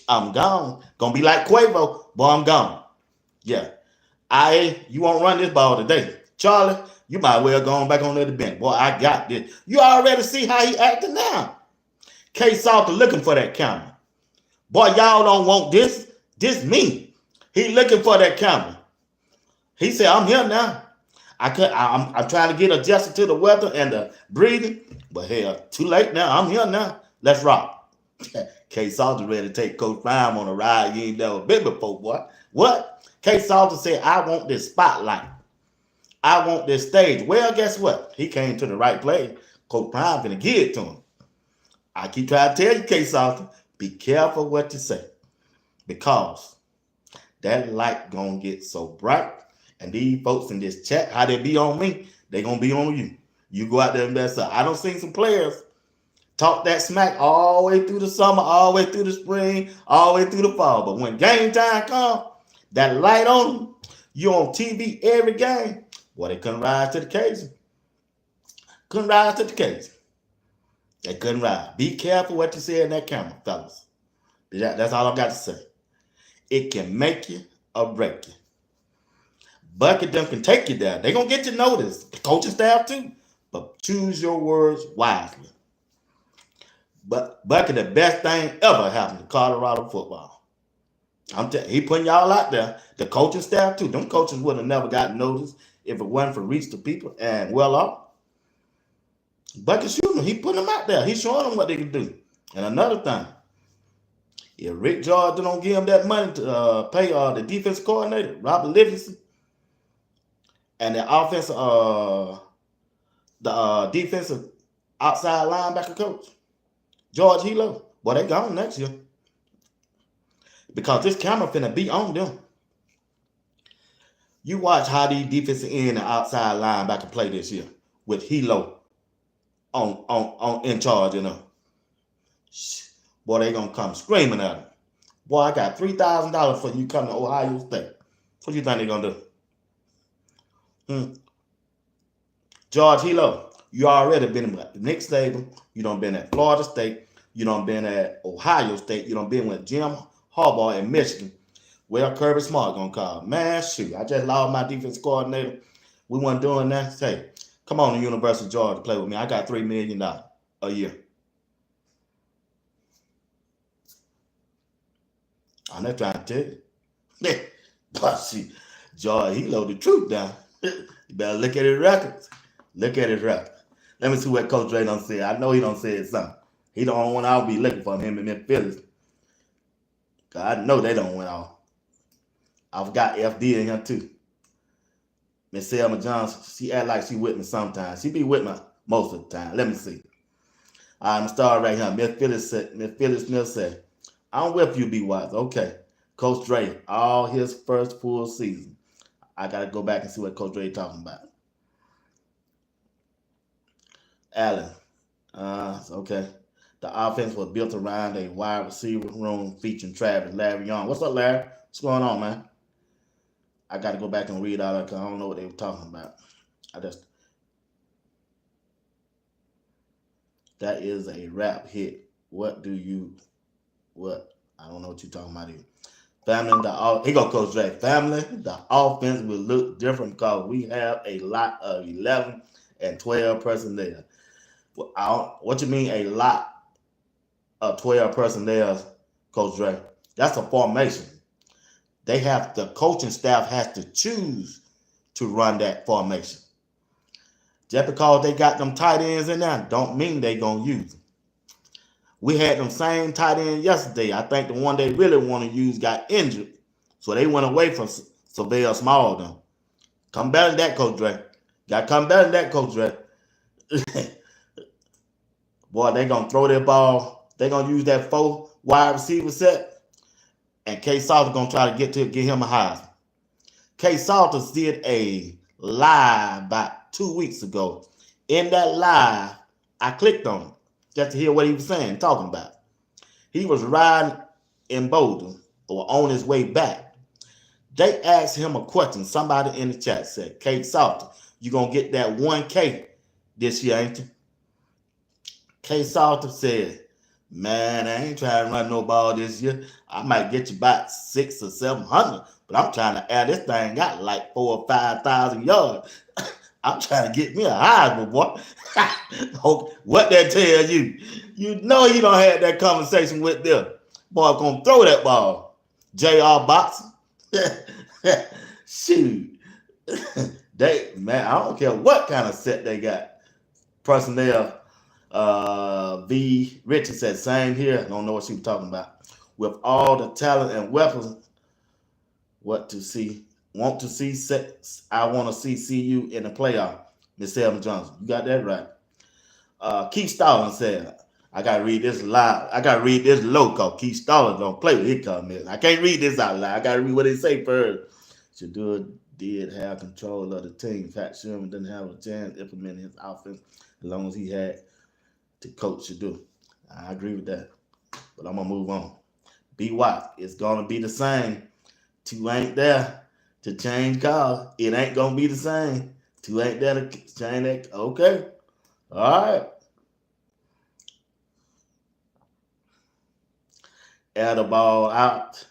I'm gone. Gonna be like Quavo, boy, I'm gone. Yeah. You won't run this ball today. Charlie, you might well go on back on the bench. Boy, I got this. You already see how he acting now. K Salter looking for that camera. Boy, y'all don't want this. This me. He looking for that camera. He said, I'm here now. I'm trying to get adjusted to the weather and the breathing. But hell, too late now. I'm here now. Let's rock. K Salter ready to take Coach Prime on a ride you ain't never been before, boy. What? K Salter said, I want this spotlight. I want this stage. Well, guess what? He came to the right place. Coach Prime gonna give it to him. I keep trying to tell you, K Salter, be careful what you say. Because that light gonna get so bright. And these folks in this chat, how they be on me, they gonna be on you. You go out there and mess up. I don't see some players talk that smack all the way through the summer, all the way through the spring, all the way through the fall. But when game time comes, that light on them, you on TV every game, boy, they couldn't rise to the occasion. Couldn't rise to the occasion. They couldn't rise. Be careful what you say in that camera, fellas. That's all I got to say. It can make you or break you. Bucket them can take you there. They're going to get you noticed. The coaching staff too. But choose your words wisely. But Bucket, the best thing ever happened to Colorado football. He putting y'all out there. The coaching staff too. Them coaches would have never gotten noticed if it wasn't for reach to people and well off. Bucket shooting, he put them out there. He's showing them what they can do. And another thing, if Rick George don't give him that money to pay the defensive coordinator, Robert Livingston, and the defensive outside linebacker coach, George Hilo, boy, they gone next year. Because this camera finna be on them. You watch how these defensive end and outside linebacker play this year with Hilo on in charge, you know. Boy, they gonna come screaming at him. Boy, I got $3,000 for you coming to Ohio State. What you think they gonna do? George Hilo, you already been with Nick Saban. You done been at Florida State. You done been at Ohio State. You done been with Jim Harbaugh in Michigan. Well, Kirby Smart gonna call. Man, shoot, I just lost my defense coordinator. We wasn't doing that. Say, come on to University of Georgia to play with me. I got $3 million a year. I'm not trying to tell you. But see, George, he loaded the truth down. You better look at his records. Look at his record. Let me see what Coach Dre don't say. I know he don't say something. He the only one I'll be looking for him in Memphis. Cause I know they don't win all. I've got FD in here too. Miss Selma Johnson, she act like she with me sometimes. She be with me most of the time. Let me see. I'm gonna start right here. Miss Phyllis Smith said, I'm with you, B. Wise. Okay. Coach Dre, all his first full season. I gotta go back and see what Coach Dre talking about. Allen. Okay. The offense was built around a wide receiver room featuring Travis, Larry Young. What's up, Larry? What's going on, man? I got to go back and read all that because I don't know what they were talking about. That is a rap hit. What? I don't know what you're talking about here. He go Coach Dre. Family, the offense will look different because we have a lot of 11 and 12 personnel. What you mean a lot of 12 personnel, Coach Dre? That's a formation. The coaching staff has to choose to run that formation. Just because they got them tight ends in there, don't mean they gonna use them. We had them same tight ends yesterday. I think the one they really want to use got injured, so they went away from Savell Small. Them. Come better than that, Coach Dre. Got to come better than that, Coach Dre. Boy, they gonna throw their ball. They gonna use that 4 wide receiver set, and K. Salter gonna try to get him a Heisman. K. Salter did a live about 2 weeks ago. In that live, I clicked on it just to hear what he was saying, talking about. He was riding in Boulder or on his way back. They asked him a question. Somebody in the chat said, K. Salter, you gonna get that 1K this year, ain't you? K. Salter said, man, I ain't trying to run no ball this year. I might get you about 600 or 700, but I'm trying to add this thing got like 4,000 or 5,000 yards. I'm trying to get me a Heisman, boy. What that tell you? You know you don't have that conversation with them. Boy, gonna throw that ball. J.R. Boxer. Shoot. Man, I don't care what kind of set they got. Personnel. V. Richard said, same here. I don't know what she was talking about. With all the talent and weapons, want to see I want to see CU in the playoff. Miss Selma Johnson. You got that right. Keith Stalin said, I gotta read this loud. I gotta read this low because Keith Stalin don't play with his comments. I can't read this out loud. I gotta read what they say first. Shedeur did have control of the team. Pat Sherman didn't have a chance implementing his offense as long as he had to coach Shedeur. I agree with that. But I'm gonna move on. B. Watt, it's gonna be the same. 2 ain't there to change calls. It ain't gonna be the same. 2 ain't there to change that. Okay. All right. Air the ball out.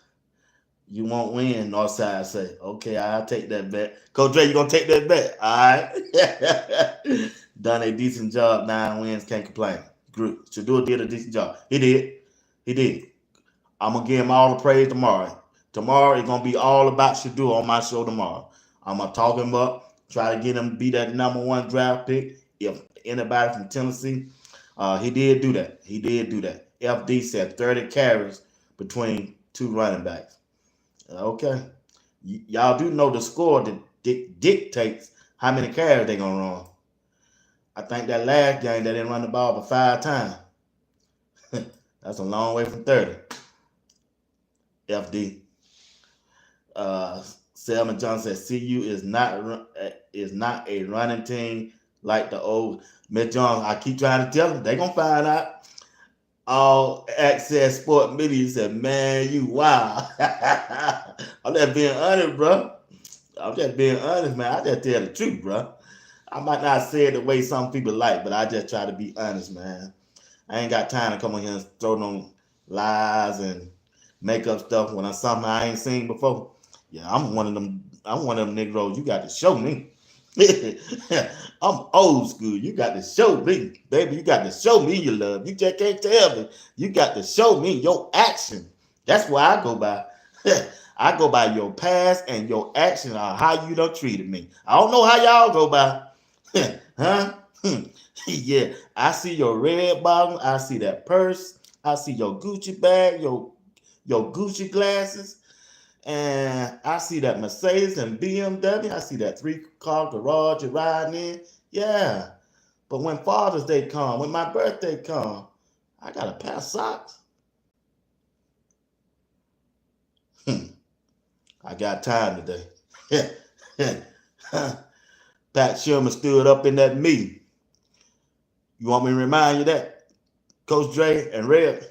You won't win, Northside say. Okay, I'll take that bet. Coach Dre, you gonna take that bet? All right. Done a decent job, 9 wins, can't complain. Shedeur did a decent job. He did. I'm gonna give him all the praise tomorrow. Tomorrow it's gonna be all about Shedeur on my show tomorrow. I'm gonna talk him up, try to get him to be that #1 draft pick. If anybody from Tennessee, he did do that. FD said 30 carries between 2 running backs. Okay, y'all do know the score that dictates how many carries they're gonna run. I think that last game they didn't run the ball but 5 times. That's a long way from 30. FD. Selma Johnson says CU is not a running team like the old Miss Jones. I keep trying to tell them. They're going to find out. All Access Sport Media said, man, you wow. I'm just being honest, bro. I'm just being honest, man. I just tell the truth, bro. I might not say it the way some people like, but I just try to be honest, man. I ain't got time to come on here and throw no lies and make up stuff when it's something I ain't seen before. Yeah, I'm one of them Negroes. You got to show me. I'm old school. You got to show me, baby. You got to show me your love. You just can't tell me. You got to show me your action. That's what I go by. I go by your past and your action or how you done treated me. I don't know how y'all go by. Huh? Yeah, I see your red bottom. I see that purse. I see your Gucci bag, your Gucci glasses. And I see that Mercedes and BMW. I see that 3-car garage you're riding in. Yeah. But when Father's Day come, when my birthday come, I got a pair of socks. I got time today. Pat Sherman stood up in that meeting. You want me to remind you that? Coach Dre and Red,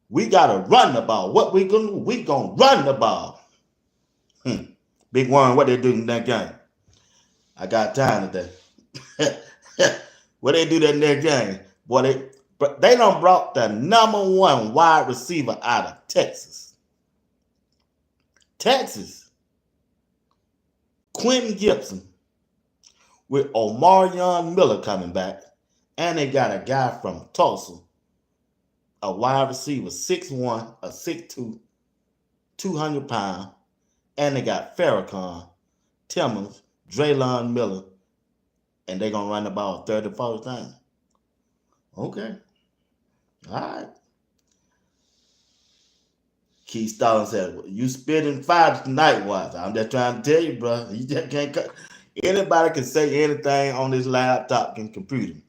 we gotta run the ball. What we gonna do? We gonna run the ball. Big Warren, what they do in that game? I got time today. What they do that next game? Boy, they done brought the #1 wide receiver out of Texas. Texas. Quentin Gibson with Omarion Miller coming back. And they got a guy from Tulsa, a wide receiver, 6'1", a 6'2", 200 pounds. And they got Farrakhan, Timmons, Draylon Miller, and they're going to run the ball 30 to 40 times. Okay. All right. Keith Stalin said, you spitting fire tonight, Watts. I'm just trying to tell you, bro. You just can't cut. Anybody can say anything on this laptop and computer.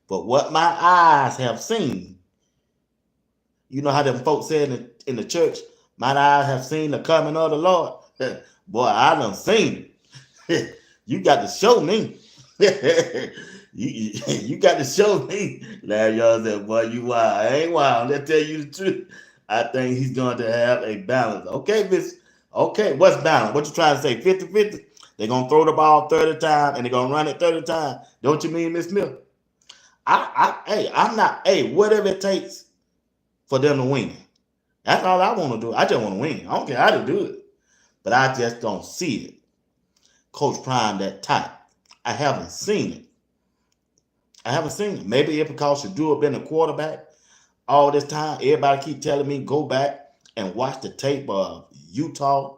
But what my eyes have seen, you know how them folks said in the church, my eyes have seen the coming of the Lord. Boy, I done seen it. You got to show me. you got to show me. Now y'all said, boy, you wild. I ain't wild. Let's tell you the truth. I think he's going to have a balance. Okay, Vince. Okay, what's balance? What you trying to say? 50-50? They're going to throw the ball 30 times and they're going to run it 30 times. Don't you mean, Miss Smith? I'm not, whatever it takes for them to win. That's all I want to do. I just want to win. I don't care how to do it. But I just don't see it. Coach Prime that type. I haven't seen it. Maybe it's because Shedeur been a quarterback all this time. Everybody keep telling me go back and watch the tape of Utah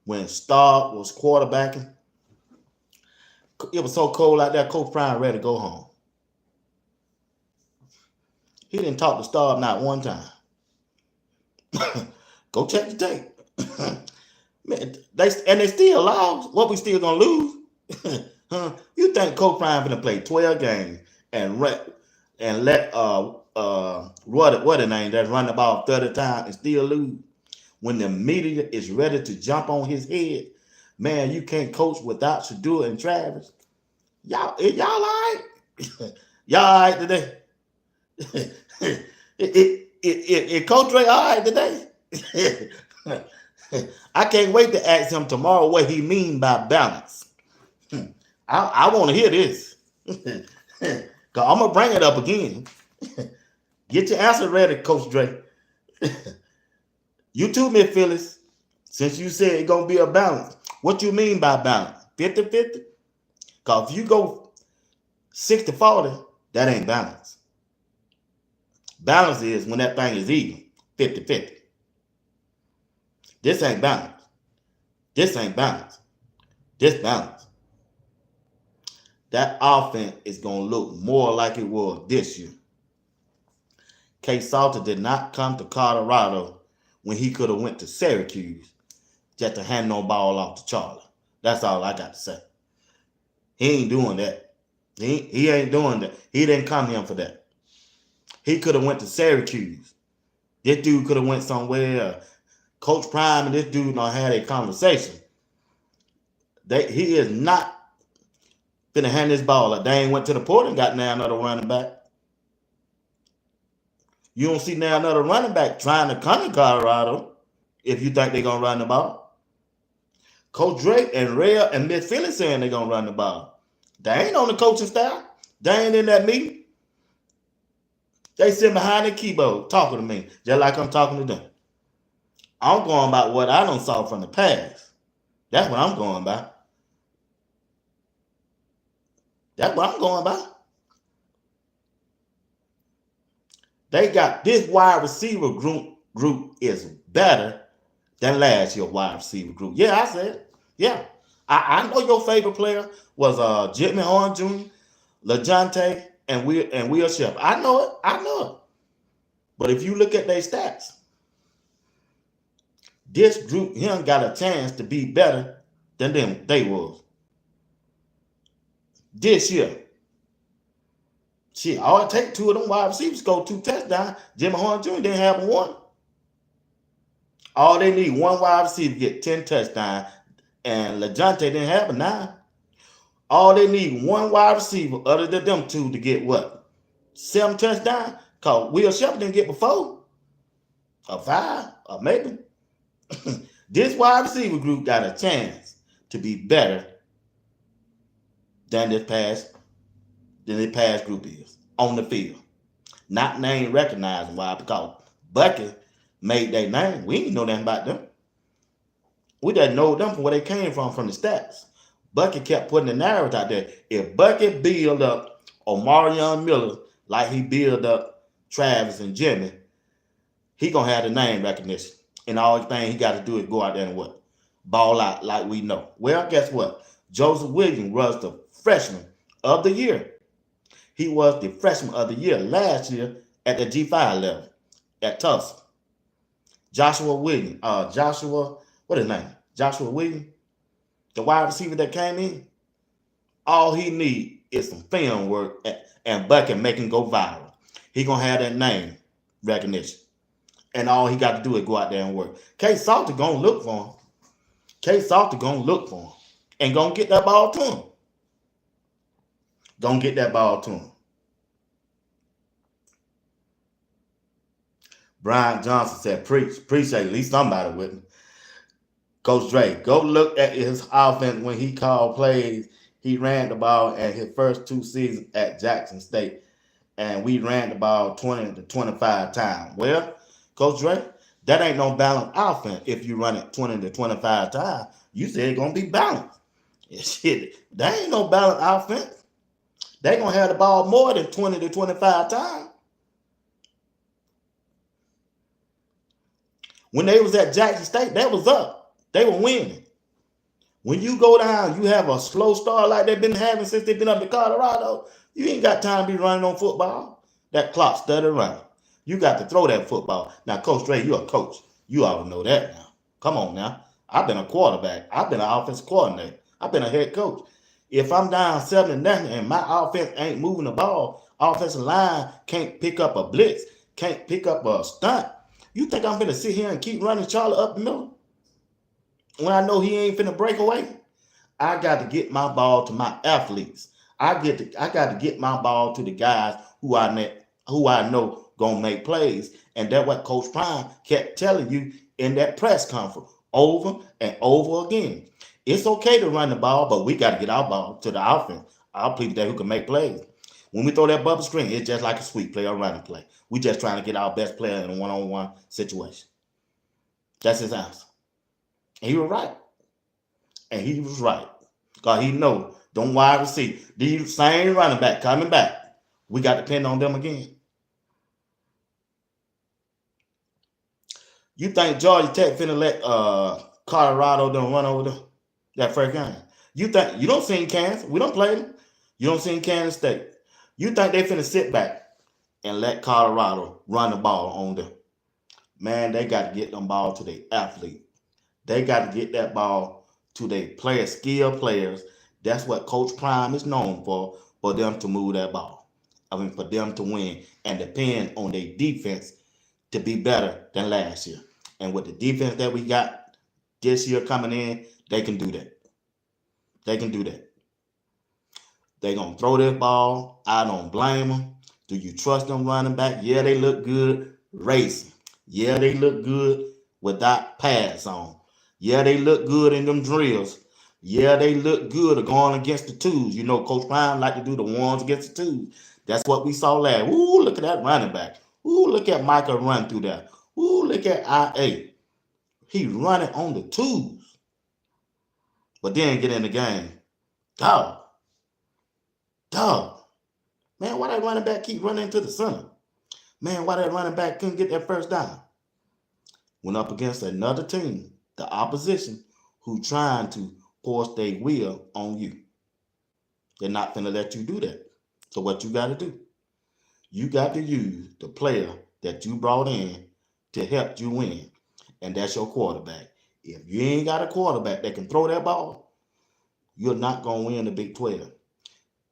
when Starr was quarterbacking. It was so cold out there, Coach Prime ready to go home. He didn't talk to Starr not one time. Go check the tape. Man, they still lost. What, we still gonna lose? You think Coach Prime gonna play 12 games and let what the name that's run the ball 30 times and still lose? When the media is ready to jump on his head, man, you can't coach without Shedeur and Travis. Y'all all right? Y'all all right today? It Coach Dre all right today? I can't wait to ask him tomorrow what he mean by balance. I want to hear this. Because I'm going to bring it up again. Get your answer ready, Coach Dre. You too, Miss Phyllis. Since you said it's going to be a balance. What you mean by balance? 50-50? Because if you go 60-40, that ain't balance. Balance is when that thing is even. 50-50. This ain't balance. This ain't balance. This balance. That offense is going to look more like it was this year. K. Salter did not come to Colorado when he could have went to Syracuse just to hand no ball off to Charlie. That's all I got to say. He ain't doing that. He ain't doing that. He didn't come here for that. He could have went to Syracuse. This dude could have went somewhere. Coach Prime and this dude done had a conversation. He is not finna hand this ball up. They ain't went to the port and got now another running back. You don't see now another running back trying to come to Colorado if you think they're going to run the ball. Coach Drake and Ray and Miss Phillips saying they're going to run the ball. They ain't on the coaching staff. They ain't in that meeting. They sit behind the keyboard talking to me just like I'm talking to them. I'm going by what I done saw from the past. That's what I'm going by. That's what I'm going by. They got this wide receiver group is better than last year's wide receiver group. Yeah, I said it. Yeah. I know your favorite player was Jimmy Horn Jr., LeJounte, and Will Shepherd. I know it. But if you look at their stats, this group here got a chance to be better than they was. This year. Shit, all it take two of them wide receivers score 2 touchdowns. Jimmy Horn Jr. didn't have one. All they need, one wide receiver get 10 touchdowns, and LeJounte didn't have a 9. All they need, one wide receiver other than them two to get what? 7 touchdowns? Because Will Shepherd didn't get before. A 5, or maybe. This wide receiver group got a chance to be better than this past group is on the field. Not name recognizing why, because Bucky made their name. We didn't know nothing about them. We didn't know them from where they came from the stats. Bucky kept putting the narrative out there. If Bucky build up Omarion Miller like he build up Travis and Jimmy, he gonna have the name recognition. And all the thing he got to do is go out there and what? Ball out like we know. Well, guess what? Joseph Williams was the freshman of the year. He was the freshman of the year last year at the G5 level at Tulsa. Joshua Williams, what his name? Joshua Williams, the wide receiver that came in. All he need is some film work and Buck can make him go viral. He gonna have that name recognition. And all he got to do is go out there and work. K Salter gonna look for him. K Salter gonna look for him. And gonna get that ball to him. Gonna get that ball to him. Brian Johnson said, appreciate at least somebody with me. Coach Dre, go look at his offense when he called plays. He ran the ball at his first 2 seasons at Jackson State. And we ran the ball 20 to 25 times. Well, Coach Dre, that ain't no balanced offense if you run it 20 to 25 times. You said it's going to be balanced. Shit, that ain't no balanced offense. They going to have the ball more than 20 to 25 times. When they was at Jackson State, that was up. They were winning. When you go down, you have a slow start like they've been having since they've been up in Colorado, you ain't got time to be running on football. That clock started running. You got to throw that football. Now, Coach Dre, you're a coach. You ought to know that now. Come on now. I've been a quarterback. I've been an offensive coordinator. I've been a head coach. If I'm down 7-0 and my offense ain't moving the ball, offensive line can't pick up a blitz, can't pick up a stunt, you think I'm going to sit here and keep running Charlie up the middle? When I know he ain't finna break away? I got to get my ball to my athletes. I got to get my ball to the guys who I know gonna make plays. And that's what Coach Prime kept telling you in that press conference over and over again. It's okay to run the ball, but we got to get our ball to the offense. Our people there who can make plays. When we throw that bubble screen, it's just like a sweep play or running play. We just trying to get our best player in a one-on-one situation. That's his answer. And he was right. And he was right. Because he know, don't wide receive. These same running back coming back, we got to depend on them again. You think Georgia Tech finna let Colorado them run over them that first game? You don't see Kansas? We don't play them. You don't see Kansas State. You think they finna sit back and let Colorado run the ball on them? Man, they got to get them ball to their athlete. They got to get that ball to their players, skilled players. That's what Coach Prime is known for them to move that ball. I mean, for them to win and depend on their defense to be better than last year. And with the defense that we got this year coming in, they can do that. They can do that. They're going to throw this ball. I don't blame them. Do you trust them running back? Yeah, they look good racing. Yeah, they look good without pads on. Yeah, they look good in them drills. Yeah, they look good going against the twos. You know, Coach Prime like to do the ones against the twos. That's what we saw last. Ooh, look at that running back. Ooh, look at Micah run through that. Ooh, look at IA. He running on the twos. But then get in the game. Dog. Man, why that running back keep running to the center? Man, why that running back couldn't get that first down? Went up against another team, the opposition, who trying to force their will on you. They're not finna let you do that. So what you got to do? You got to use the player that you brought in to help you win. And that's your quarterback. If you ain't got a quarterback that can throw that ball, you're not going to win the Big 12.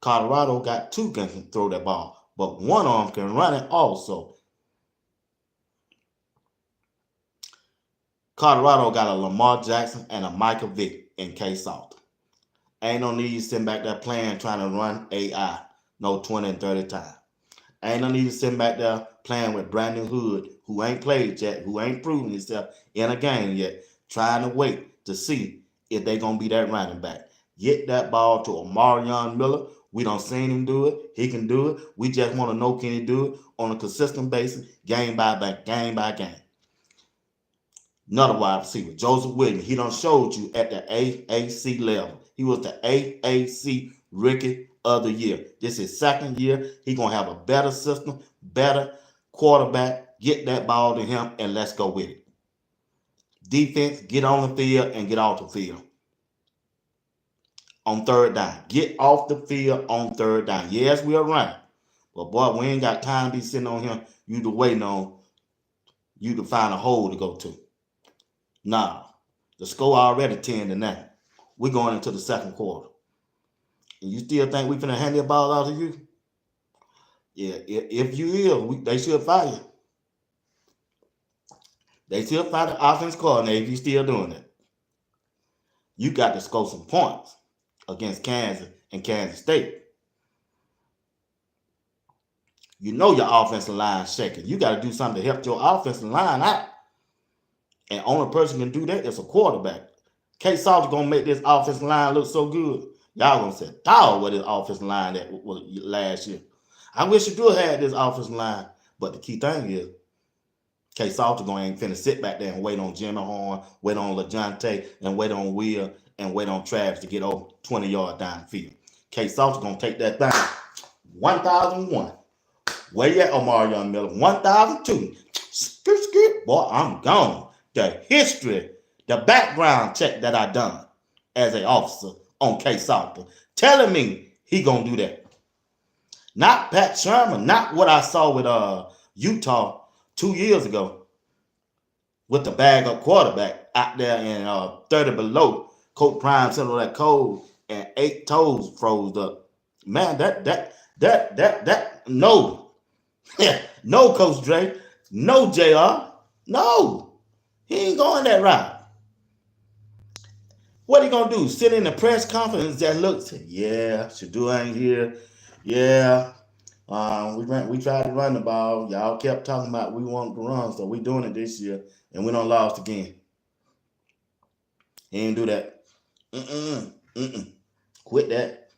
Colorado got 2 that can throw that ball, but one of them can run it also. Colorado got a Lamar Jackson and a Michael Vick in K Salter. Ain't no need sitting back there trying to run AI no 20 and 30 times. Ain't no need sitting back there playing with Brandon Hood, who ain't played yet, who ain't proven himself in a game yet, trying to wait to see if they going to be that running back. Get that ball to Omarion Miller. We don't seen him do it. He can do it. We just want to know, can he do it on a consistent basis, game by game. Another wide receiver, Joseph Williams. He done showed you at the AAC level. He was the AAC Rookie of the Year. This is his second year. He going to have a better system, better quarterback. Get that ball to him, and let's go with it. Defense, get on the field and get off the field. On third down. Get off the field on third down. Yes, we'll run. But, boy, we ain't got time to be sitting on him. You to waiting on you to find a hole to go to. Nah, the score already 10-9. We're going into the second quarter. And you still think we finna hand the ball out to you? Yeah, if you will, they should fire you. They should fire the offense coordinator if you still doing it. You got to score some points against Kansas and Kansas State. You know your offensive line shaking. You got to do something to help your offensive line out. And only person can do that is a quarterback. K. Salter gonna make this offensive line look so good. Y'all gonna say, dog, what this offensive line that was last year. I wish you could have had this offensive line. But the key thing is, K. Salter gonna ain't finna sit back there and wait on Jimmy Horn, wait on LaJonte, and wait on Will, and wait on Travis to get over 20 yards down the field. K. Salter gonna take that thing 1,001. Where you at, Omarion Miller? 1,002. Skirt. Boy, I'm gone. The history, the background check that I done as an officer on K. Salter, telling me he gonna do that. Not Pat Sherman, not what I saw with Utah 2 years ago with the bag up quarterback out there in 30 below. Coach Prime said all that cold and 8 toes froze up. Man, no. No, Coach Dre. No, JR. No. He ain't going that route. What he gonna do? Sit in the press conference that looks, yeah, Shedeur ain't here. Yeah, we tried to run the ball. Y'all kept talking about we want to run, so we doing it this year, and we done lost again. He ain't do that. Quit that.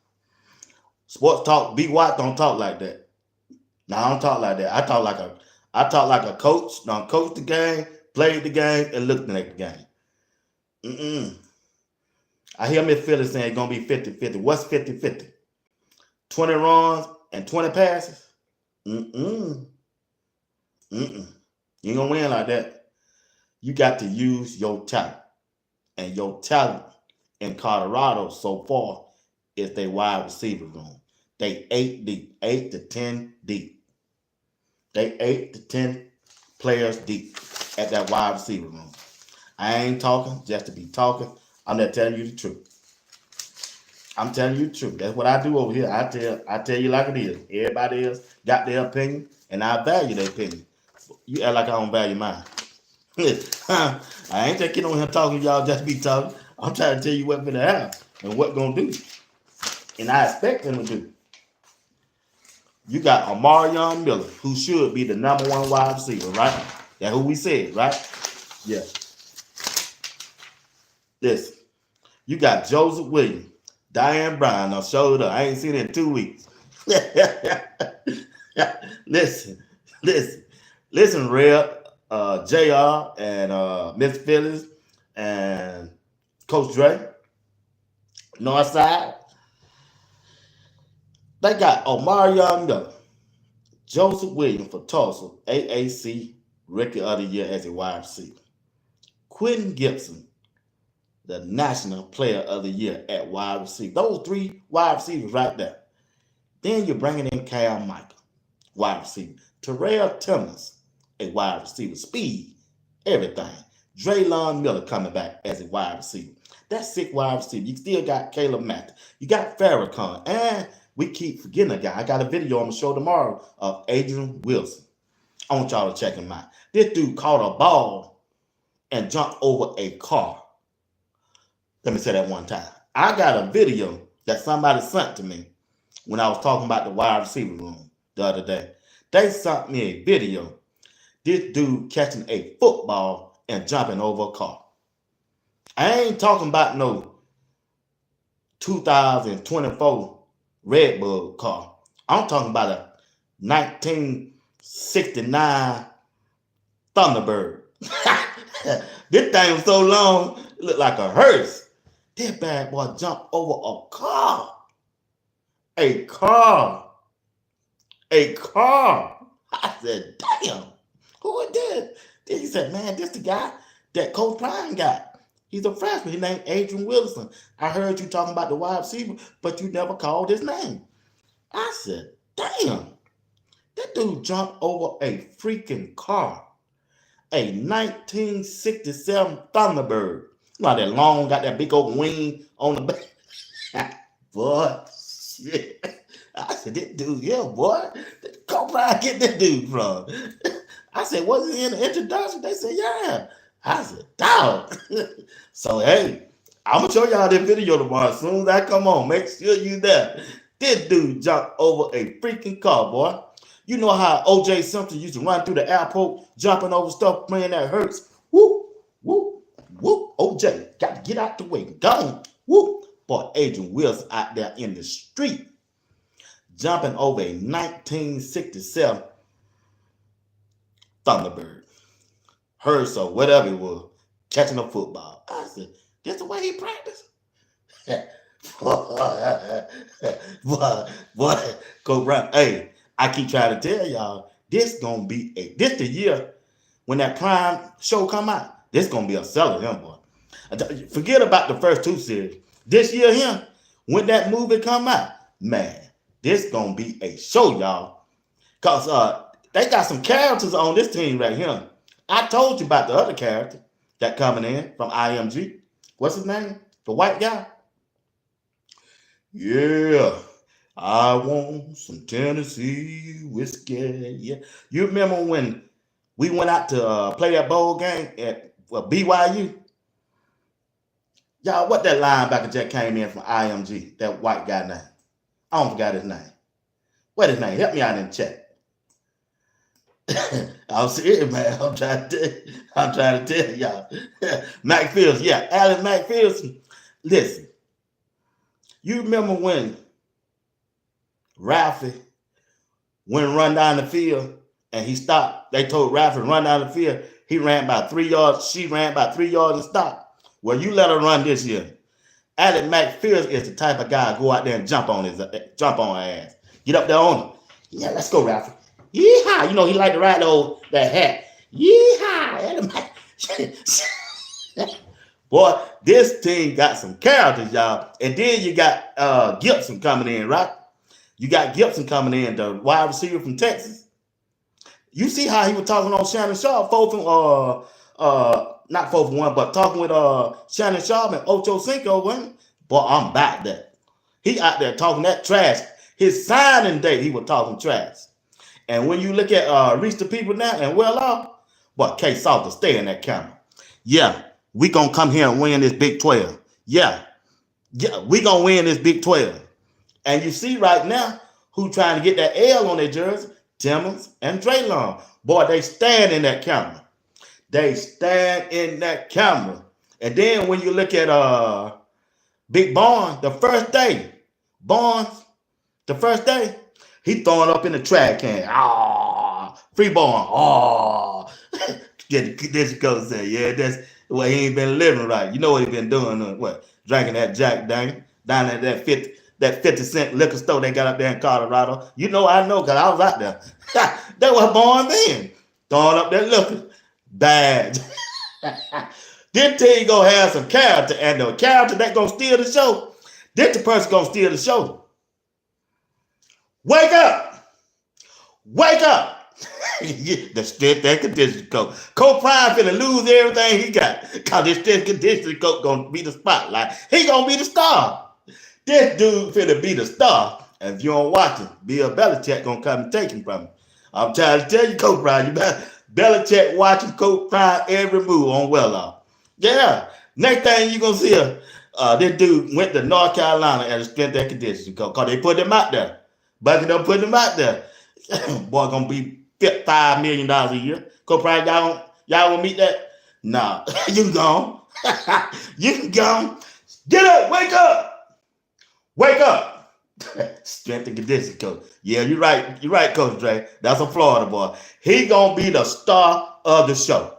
Sports talk. B. Watt don't talk like that. No, I don't talk like that. I talk like a coach. Don't coach the game, played the game, and looked at the game. I hear Miss Phillips saying it's going to be 50-50. What's 50-50? 20 runs and 20 passes? You ain't going to win like that. You got to use your talent. And your talent in Colorado so far is their wide receiver room. They 8 deep, 8 to 10 deep. They 8 to 10 players deep at that wide receiver room. I ain't talking just to be talking. I'm not telling you the truth. I'm telling you the truth. That's what I do over here. I tell you like it is. Everybody else got their opinion, and I value their opinion. You act like I don't value mine. I ain't just getting on here talking y'all just be talking. I'm trying to tell you what's gonna happen and what gonna do. And I expect them to do. You got Omarion Miller, who should be the #1 wide receiver, right? That's who we said, right? Yeah. Listen, you got Joseph Williams, Diane Brown. Now showed up. I ain't seen it in 2 weeks. Listen, Red, JR, and Miss Phillips, and Coach Dre, Northside. They got Omarion Miller, Joseph Williams for Tulsa, AAC Rookie of the Year as a wide receiver. Quentin Gibson, the National Player of the Year at wide receiver. Those 3 wide receivers right there. Then you're bringing in Cal Michael, wide receiver. Terrell Timmons, a wide receiver. Speed, everything. Draylon Miller coming back as a wide receiver. That's 6 wide receivers. You still got Caleb Matthews. You got Farrakhan. And we keep forgetting a guy. I got a video I'm going to show tomorrow of Adrian Wilson. I want y'all to check him out. This dude caught a ball and jumped over a car. Let me say that one time. I got a video that somebody sent to me when I was talking about the wide receiver room the other day. They sent me a video. This dude catching a football and jumping over a car. I ain't talking about no 2024 Red Bull car. I'm talking about a 1969 Thunderbird. This thing was so long, it looked like a hearse. That bad boy jumped over a car. A car. A car. I said, damn, who is this? Then he said, man, this the guy that Coach Prime got. He's a freshman. His name Adrian Wilson. I heard you talking about the wide receiver, but you never called his name. I said, damn, that dude jumped over a freaking car. A 1967 Thunderbird. Not that long, got that big old wing on the back. Boy, shit. I said, this dude, yeah, boy. Come on, get this dude from. I said, was he in the introduction? They said, yeah. I said, dog. So, hey, I'm going to show y'all this video tomorrow. As soon as I come on, make sure you there. This dude jumped over a freaking car, boy. You know how O.J. Simpson used to run through the airport, jumping over stuff, playing that hurts. Whoop, whoop, whoop. O.J. got to get out the way. Go. Whoop. Boy, Adrian Wilson out there in the street, jumping over a 1967 Thunderbird. Hearse or whatever it was, catching a football. I said, that's the way he practiced. Boy, Coach Brown, hey, I keep trying to tell y'all, this the year when that Prime show come out. This gonna be a seller, him, boy. Forget about the first two series. This year, him, when that movie come out, man, this gonna be a show, y'all. Cause they got some characters on this team right here. I told you about the other character that coming in from IMG. What's his name? The white guy. Yeah. I want some Tennessee whiskey. Yeah. You remember when we went out to play that bowl game at BYU? Y'all, what that linebacker just came in from IMG, that white guy name? I don't forgot his name. What his name? Help me out in the chat. I'm serious, man. I'm trying to tell y'all. McPherson, yeah, Alex McPherson. Listen, you remember when Ralphie went and run down the field and he stopped? They told Ralphie to run down the field. He ran about 3 yards. She ran about 3 yards and stopped. Well, you let her run this year. Alex McPherson is the type of guy to go out there and jump on her ass. Get up there on him. Yeah, let's go, Ralphie. Yeehaw. You know, he like to ride that hat. Yeehaw. Boy, this team got some characters, y'all. And then you got Gibson coming in, right? You got Gibson coming in, the wide receiver from Texas. You see how he was talking on Shannon Sharp, not 4-for-1, but talking with Shannon Sharp and Ocho Cinco, wasn't he? Boy, I'm back there. He out there talking that trash. His signing day, he was talking trash. And when you look at Reach the People now and Well Off, boy, K Salter, stay in that camera. Yeah, we gonna come here and win this Big 12. Yeah, we gonna win this Big 12. And you see right now who trying to get that L on their jersey, Timmons and Traylon. Boy, they stand in that camera. They stand in that camera. And then when you look at Big Barnes, the first day, he throwing up in the trash can. Free Barnes. This goes say, yeah, that's well, he ain't been living right. You know what he been doing? What? Drinking that Jack Daniel down at that 50-cent liquor store they got up there in Colorado. You know, I know, because I was out there. That was Barnes then. Throwing up that liquor. Bad. Then till you gonna have some character, and the character that gonna steal the show, then the person gonna steal the show. Wake up! Wake up! The strength and conditioning coach. Coach Prime finna lose everything he got. Cause this strength and conditioning coach gonna be the spotlight. He gonna be the star. This dude finna be the star. And if you don't watch him, Bill Belichick gonna come and take him from him. I'm trying to tell you, Coach Prime, you better Belichick watching Coach Prime every move on Well Off. Yeah. Next thing you gonna see this dude went to North Carolina as a strength and conditioning coach. Cause they put him out there. Bucking up putting him out there. Boy gonna be $5 million a year. Coach Prime, y'all will meet that? Nah, you can go. You can go. Get up, wake up. Strength and conditioning coach. Yeah, you're right, Coach Dre. That's a Florida boy. He gonna be the star of the show.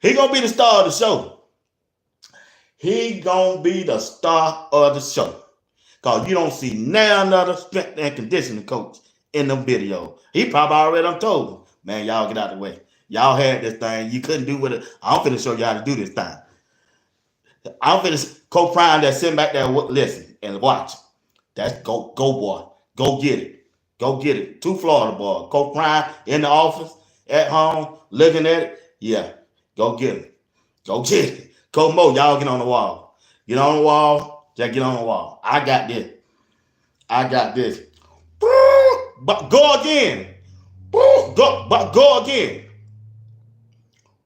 He gonna be the star of the show. He gonna be the star of the show. Cause you don't see now another strength and conditioning coach in the video. He probably already done told him, man, y'all get out of the way. Y'all had this thing. You couldn't do with it. I'm finna show you how to do this thing. I'm finna co-prime that sitting back there, listen and watch. That's go boy. Go get it. Go get it. Two Florida boys. Co-prime in the office, at home, looking at it. Yeah. Go get it. Go get it. Coach Mo, y'all get on the wall. Get on the wall. Just get on the wall. I got this. I got this. But go again. Go again.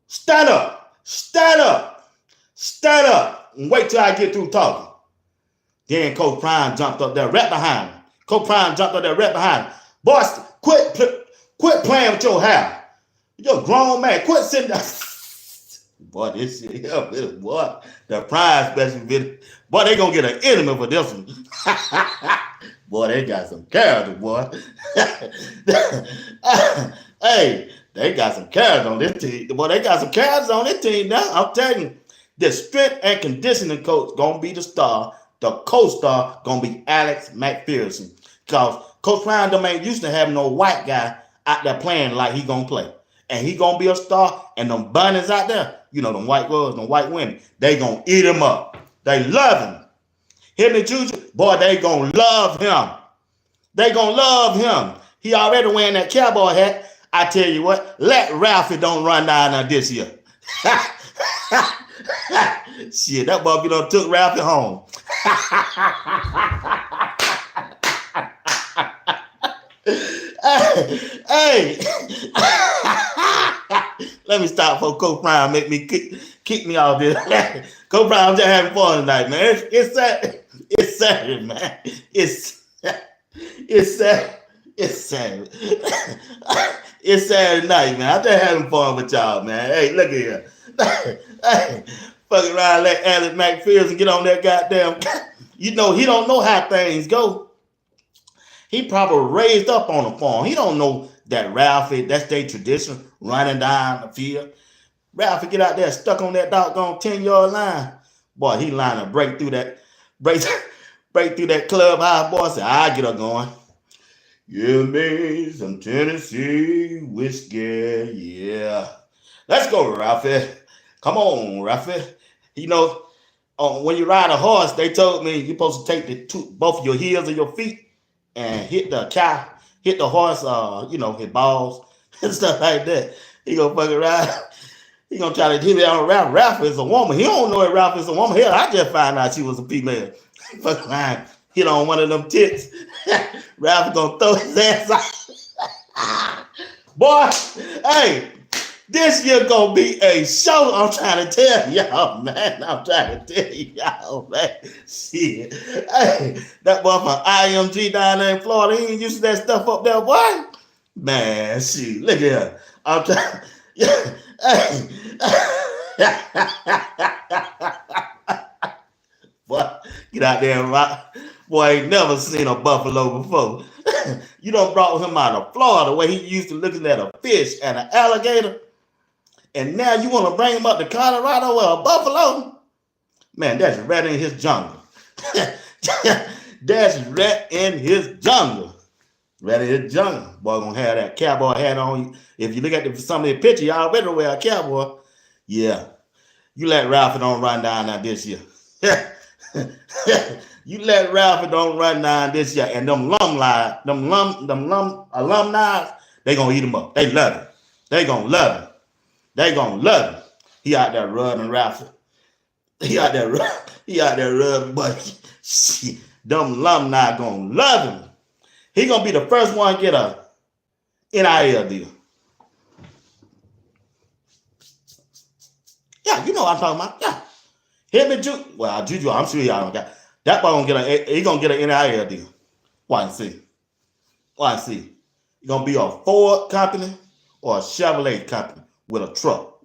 Stand up. Stand up. Stand up. And wait till I get through talking. Then Coach Prime jumped up there right behind him. Coach Prime jumped up there right behind him. Boys, quit playing with your hair. You're a grown man. Quit sitting there. Boy, this shit, boy, the Prime special video. Boy, they gonna get an enemy for this one. Boy, they got some character, boy. Hey, they got some character on this team. Boy, they got some characters on this team now. I'm telling you, the strength and conditioning coach gonna be the star. The co-star gonna be Alex McPherson. Because Coach Prime them ain't used to having no white guy out there playing like he gonna play. And he gonna be a star, and them bunnies out there, you know, them white girls, them white women, they gonna eat him up. They love him. Him and Juju, boy, they gonna love him. They gonna love him. He already wearing that cowboy hat. I tell you what, let Ralphie don't run down there this year. Shit, that boy done took Ralphie home. Hey. Let me stop for Coach Prime make me kick me off this. Coach Prime, I'm just having fun tonight, man. It's Saturday, man. It's Saturday. It's Saturday night, man. I'm just having fun with y'all, man. Hey, look at here. Hey, fucking around, let Alex McPherson get on that goddamn. You know, he don't know how things go. He probably raised up on the farm. He don't know that Ralphie, that's their tradition, running down the field. Ralphie get out there stuck on that doggone 10-yard line. Boy, he line to break through that clubhouse. Boy, say, I get her going. Give me some Tennessee whiskey, yeah. Let's go, Ralphie. Come on, Ralphie. You know, when you ride a horse, they told me you're supposed to take both of your heels of your feet and hit the horse, his balls and stuff like that. He gonna fucking ride. He gonna try to hit it on Ralph. Ralph is a woman. He don't know if Ralph is a woman. Hell, I just found out she was a female. Fucking line. Hit on one of them tits. Ralph gonna throw his ass out. Boy, hey, this year gonna be a show. I'm trying to tell y'all, man. Shit. Hey, that boy from IMG down there in Florida, he ain't used to that stuff up there, boy. Man, shit. Look at her. I'm trying. Yeah. Hey. Boy, get out there and rock. Boy, ain't never seen a buffalo before. You done brought him out of Florida where he used to looking at a fish and an alligator. And now you want to bring him up to Colorado with a buffalo? Man, that's right in his jungle. That's right in his jungle. Right in his jungle. Boy, gonna have that cowboy hat on. If you look at some of the pictures, y'all better wear a cowboy. Yeah. You let Ralphie don't run down now this year. You let Ralphie don't run down this year. And them alumni, they gonna eat him up. They love him. They gonna love him. They gonna love him. He out there rubbing Ralphie. He out there rubbing, but shit, them alumni gonna love him. He gonna be the first one to get a NIL deal. Yeah, you know what I'm talking about. Yeah. Him and Juju. Well, Juju, I'm sure y'all don't got. That boy gonna get an NIL deal. Why and see. You gonna be a Ford company or a Chevrolet company with a truck?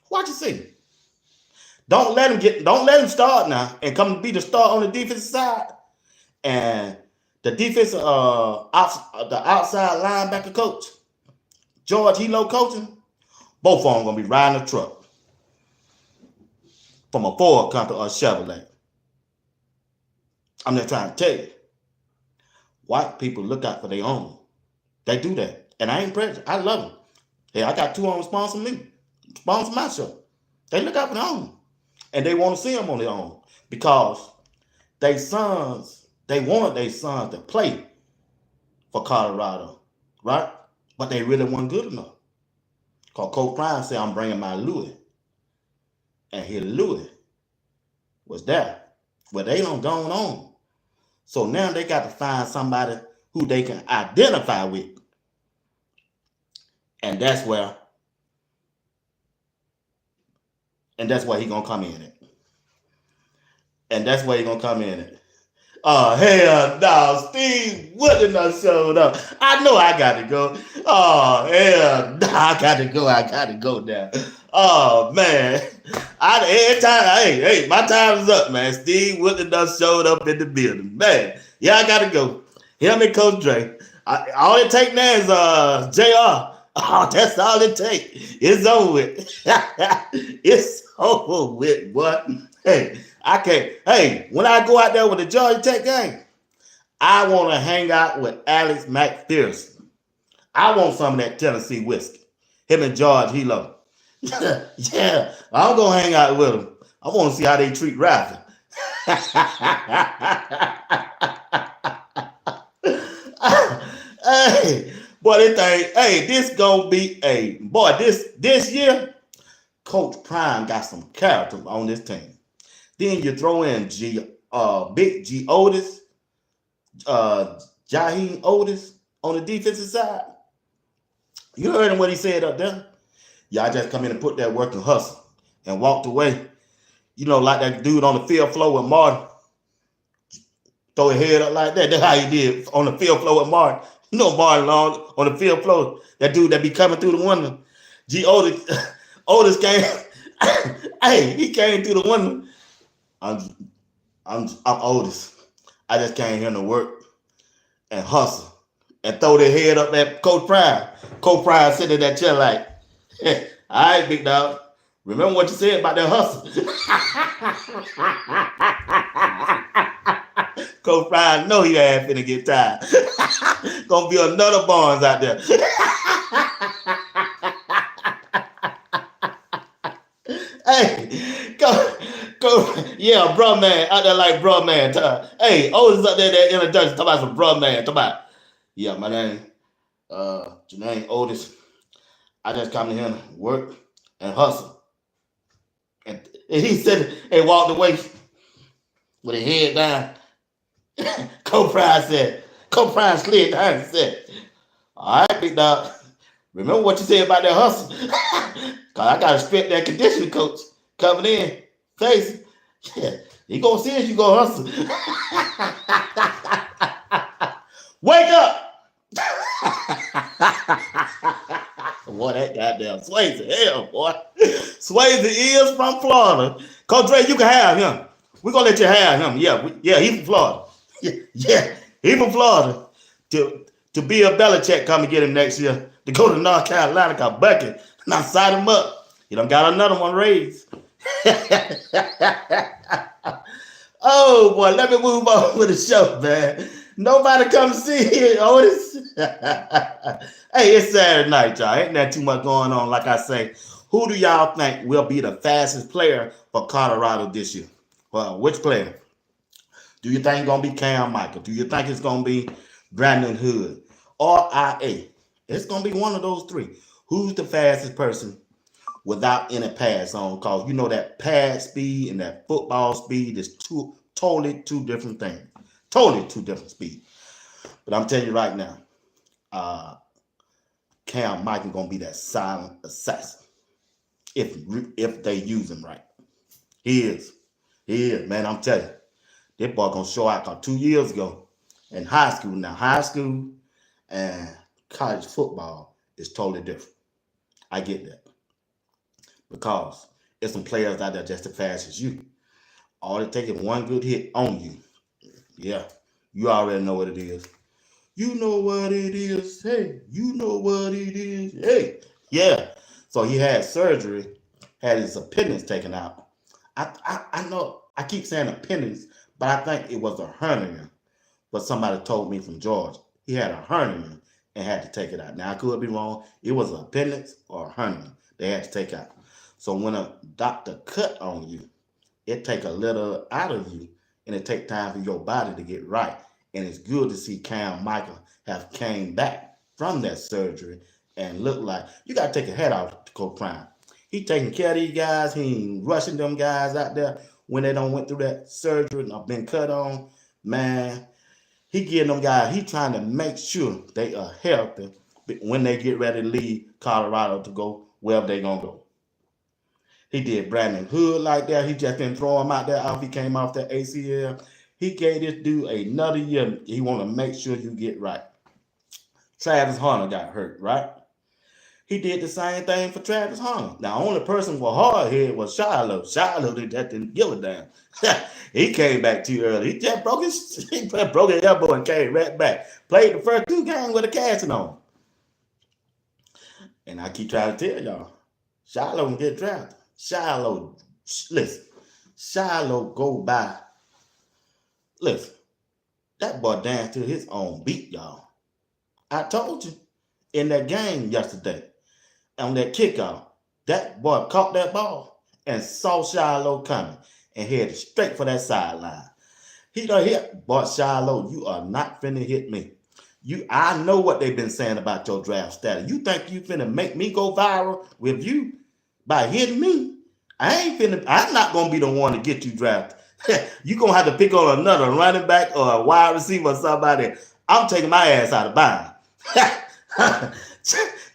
Watch and see. Don't let him start now and come be the start on the defensive side. And the defensive the outside linebacker coach, George Hilo coaching, both of them gonna be riding a truck from a Ford company or a Chevrolet. I'm just trying to tell you. White people look out for their own. They do that. And I ain't prejudiced. I love them. Hey, I got 2 on sponsor me. Sponsor my show. They look out for their own. And they want to see them on their own. Because they wanted their sons to play for Colorado. Right? But they really weren't good enough. Because Coach Prime said, I'm bringing my Louis. And his Louis was there. Well, they don't go on. So now they got to find somebody who they can identify with. And that's where he gonna come in at. And that's where he gonna come in at. Oh, hell no, Steve Woodland done showed up. I know I got to go. Oh, hell no, I got to go now. Oh, man. My time is up, man. Steve Woodland done showed up in the building. Man, yeah, I got to go. Him and Coach Dre. All it take now is JR. Oh, that's all it take. It's over with. It's over with, boy. Hey, I can't. Hey, when I go out there with the Georgia Tech game, I want to hang out with Alex McPherson. I want some of that Tennessee whiskey. Him and George Hilo. Yeah, I'm going to hang out with them. I want to see how they treat Rafa. Hey, boy, this going to be this year, Coach Prime got some character on this team. Then you throw in Big G Otis, Jaheim Otis on the defensive side. You heard him what he said up there. Y'all just come in and put that work and hustle and walked away. You know, like that dude on the field floor with Martin. Throw his head up like that. That's how he did on the field floor with Martin. You know Martin on the field floor. That dude that be coming through the window. Otis came. Hey, he came through the window. I'm Otis. I just came here to work and hustle and throw their head up at Coach Prime. Coach Prime sitting in that chair like, hey, all right, big dog. Remember what you said about that hustle. Coach Prime know he ain't finna get tired. Gonna be another Barnes out there. Hey, go, yeah, bro man, out there like bro man. Hey, Otis up there that introduction, talking about some bro man, talking about, yeah, my name, Janine Otis. I just come to here to work and hustle. And he said, and walked away with his head down. Coach Prime slid down and said, all right, big dog, remember what you said about that hustle? Because I got to strip that conditioning coach coming in, face. Yeah, he going to see us, you going to hustle. Wake up! Boy, that goddamn Swayze, hell, boy. Swayze is from Florida. Coach Dre, you can have him. We're going to let you have him. Yeah, he's from Florida. Yeah, he's from Florida. To be a Belichick, come and get him next year. To go to North Carolina, got bucket. Now sign him up. He done got another one raised. Oh, boy, let me move on with the show, man. Nobody come see it, Otis. Hey, it's Saturday night, y'all. Ain't that too much going on, like I say. Who do y'all think will be the fastest player for Colorado this year? Well, which player? Do you think it's going to be Cam Michael? Do you think it's going to be Brandon Hood or IA? It's going to be one of those three. Who's the fastest person without any pass on? Because you know that pass speed and that football speed is totally two different things. Totally two different speeds. But I'm telling you right now, Cam Michael going to be that silent assassin if they use him right. He is, man. I'm telling you, this boy going to show out. 2 years ago in high school. Now, high school, And college football is totally different. I get that. Because there's some players out there just as fast as you. All it takes is one good hit on you. Yeah, you already know what it is. You know what it is. Hey, you know what it is. Hey, yeah. So he had surgery, had his appendix taken out. I know I keep saying appendix, but I think it was a hernia. But somebody told me from Georgia he had a hernia and had to take it out. Now I could be wrong. It was an appendix or a hernia they had to take out. So when a doctor cut on you, it take a little out of you, and it take time for your body to get right. And it's good to see Cam Michael have came back from that surgery and look like you got to take a head off to Coach Prime. He taking care of these guys. He ain't rushing them guys out there when they don't went through that surgery and have been cut on. Man, he getting them guys. He trying to make sure they are healthy when they get ready to leave Colorado to go wherever they gonna go. He did Brandon Hood like that. He just didn't throw him out there after he came off that ACL. He gave this dude another year. He want to make sure you get right. Travis Hunter got hurt, right? He did the same thing for Travis Hunter. Now, only person with hard head was Shiloh. Shiloh didn't give a damn. He came back too early. He just broke his elbow and came right back. Played the first 2 games with a casting on. And I keep trying to tell y'all, Shiloh can get drafted. Shiloh, listen, Shiloh go by. Listen, that boy danced to his own beat, y'all. I told you in that game yesterday, on that kickoff, that boy caught that ball and saw Shiloh coming and headed straight for that sideline. He done hit, boy, Shiloh, you are not finna hit me. I know what they've been saying about your draft status. You think you finna make me go viral with you by hitting me? I'm not gonna be the one to get you drafted. You gonna have to pick on another running back or a wide receiver or somebody. I'm taking my ass out of bounds.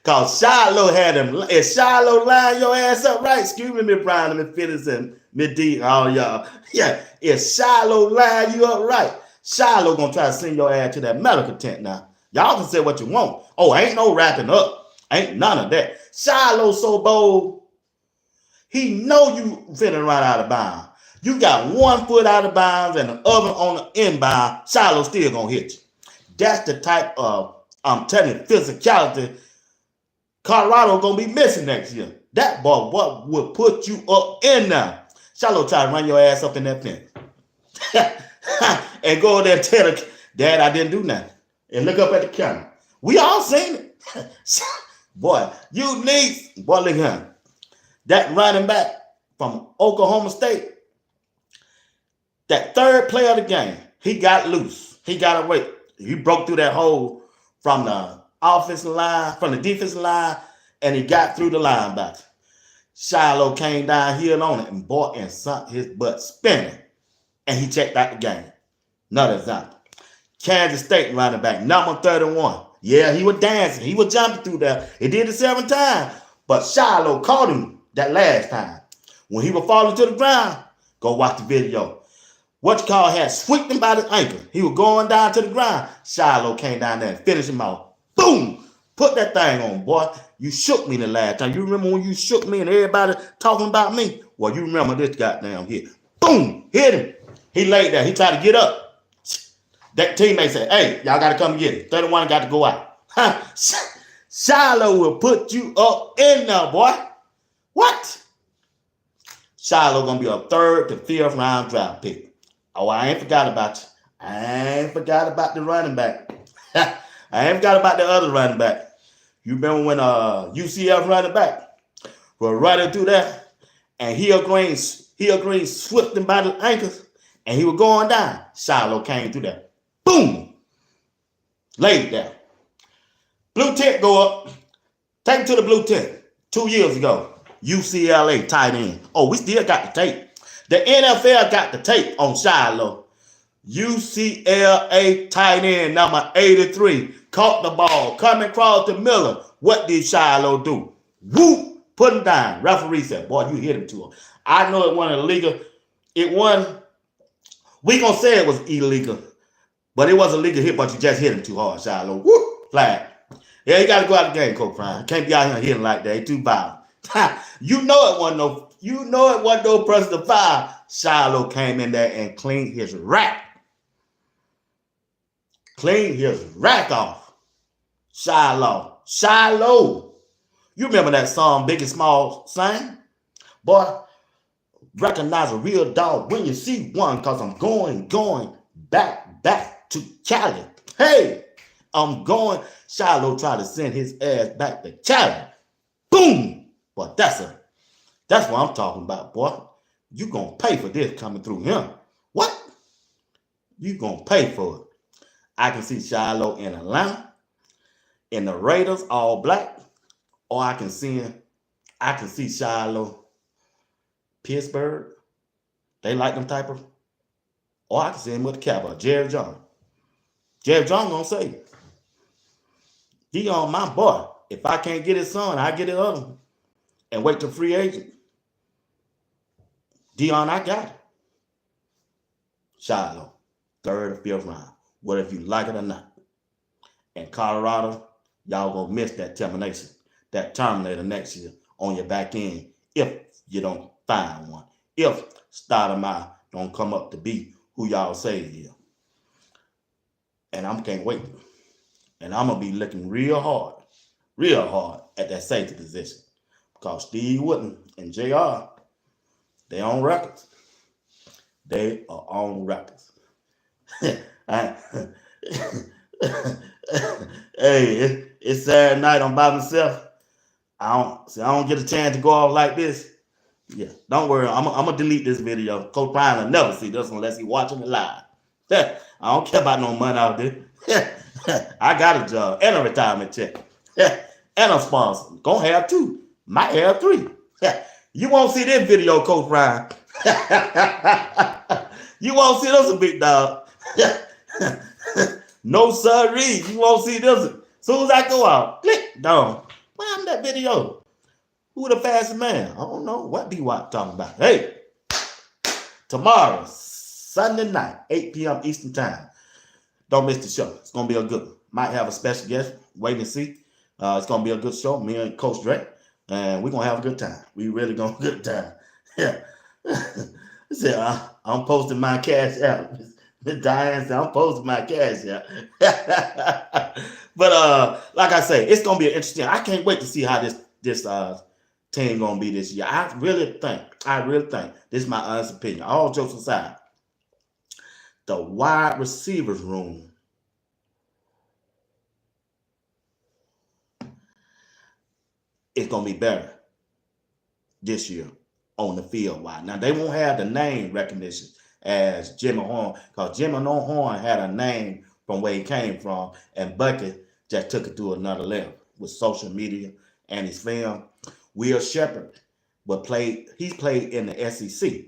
Cause Shiloh had him. If Shiloh line your ass up right, excuse me, Miss Brown and Miss Phillips and Miss D, all y'all. Yeah, if Shiloh line you up right, Shiloh gonna try to send your ass to that medical tent now. Y'all can say what you want. Oh, ain't no wrapping up. Ain't none of that. Shiloh so bold, he know you finna run out of bounds. You got 1 foot out of bounds and the other on the inbound. Shiloh still gonna hit you. That's the type of, I'm telling you, physicality Colorado gonna be missing next year. That boy, what will put you up in there? Shiloh try to run your ass up in that fence. And go there and tell the dad I didn't do nothing. And look up at the camera. We all seen it. Boy, you need, boy, look at him. That running back from Oklahoma State, that third play of the game, he got loose. He got away. He broke through that hole from the offensive line, from the defensive line, and he got through the linebacker. Shiloh came down here on it and bought and sent his butt spinning. And he checked out the game. Another example. Kansas State running back, number 31. Yeah, he was dancing. He was jumping through there. He did it 7 times. But Shiloh caught him that last time. When he was falling to the ground, go watch the video. What you call had swept him by the ankle. He was going down to the ground. Shiloh came down there and finished him off. Boom! Put that thing on, boy. You shook me the last time. You remember when you shook me and everybody talking about me? Well, you remember this goddamn hit. Boom! Hit him. He laid there. He tried to get up. That teammate said, hey, y'all got to come get him. 31 got to go out. Shiloh will put you up in there, boy. What? Shiloh going to be a 3rd to 5th round draft pick. Oh, I ain't forgot about you. I ain't forgot about the running back. I ain't forgot about the other running back. You remember when UCF running back was running through there and Hill Green swept him by the ankles and he was going down. Shiloh came through there. Boom! Laid there. Blue tent go up. Take him to the blue tent. 2 years ago. UCLA tight end. Oh, we still got the tape. The NFL got the tape on Shiloh. UCLA tight end number 83 caught the ball coming across the middle. What did Shiloh do? Whoop! Put him down. Referee said, boy, you hit him too hard. I know it wasn't illegal. It wasn't. We gonna say it was illegal, but it was a legal hit, but you just hit him too hard, Shiloh. Whoop! Flag. Yeah, you got to go out the game, Coach Prime. Can't be out here hitting like that. He too violent. You know it wasn't no. You know it wasn't no personal foul. Shiloh came in there and cleaned his rack. Cleaned his rack off. Shiloh. You remember that song Big and Small sang? Boy, recognize a real dog when you see one, because I'm going back to Cali. Hey, I'm going. Shiloh tried to send his ass back to Cali. Boom! But that's what I'm talking about, boy. You gonna pay for this coming through him. What? You gonna pay for it. I can see Shiloh in Atlanta, in the Raiders, all black, or I can see Shiloh, Pittsburgh. They like them type of, or I can see him with the Cowboys, Jerry Jones. Jerry Jones gonna say, he on my boy. If I can't get his son, I get his other one. And wait till free agent. Dion, I got it. Shiloh, 3rd or 5th round. Whether if you like it or not. And Colorado, y'all gonna miss that Terminator next year on your back end if you don't find one. If Stoudemire don't come up to be who y'all say he is. And I can't wait. And I'm gonna be looking real hard at that safety position. Because Steve Wooden and JR, they on records. They are on records. Hey, it's Saturday night. I'm by myself. I don't get a chance to go off like this. Yeah, don't worry. I'm gonna delete this video. Coach Prime will never see this unless he watching it live. I don't care about no money out there. I got a job and a retirement check and a sponsor. Gonna have 2. Might have 3. You won't see this video, Coach Prime. You won't see this, a big dog. No sirree. You won't see this. As soon as I go out, click down. What happened to that video? Who the fastest man? I don't know. What be what talking about? Hey, tomorrow, Sunday night, 8 p.m. Eastern Time. Don't miss the show. It's gonna be a good one. Might have a special guest. Wait and see. It's gonna be a good show. Me and Coach Drake, and we're gonna have a good time. We really gonna have a good time. Yeah. I'm posting my cash out. Diane said, I'm posting my cash out. But like I say, it's gonna be interesting. I can't wait to see how this team gonna be this year. I really think, this is my honest opinion. All jokes aside, the wide receivers room is gonna be better this year on the field wide. Now they won't have the name recognition as Jimmy Horn, because Jimmy Horn had a name from where he came from, and Bucket just took it to another level with social media and his film. Will Shepherd he's played in the SEC,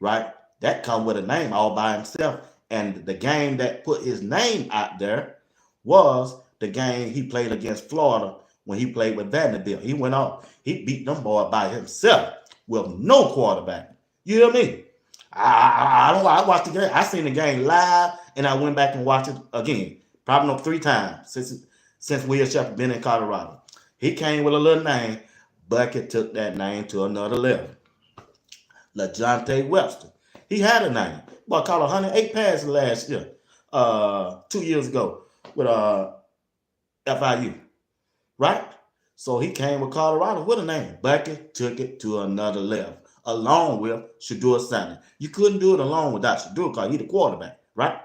right? That come with a name all by himself. And the game that put his name out there was the game he played against Florida when he played with Vanderbilt. He went off. He beat them boys by himself with no quarterback. You hear me? I watched the game. I seen the game live, and I went back and watched it again. Probably 3 times since Will Shepherd been in Colorado. He came with a little name. Bucket took that name to another level. LaJohntay Webster. He had a name. Boy, caught 108 passes last year. 2 years ago with FIU. Right? So he came with Colorado with a name. Bucket took it to another level. Along with Shedeur Sanders. You couldn't do it alone without Shedeur because he's the quarterback, right?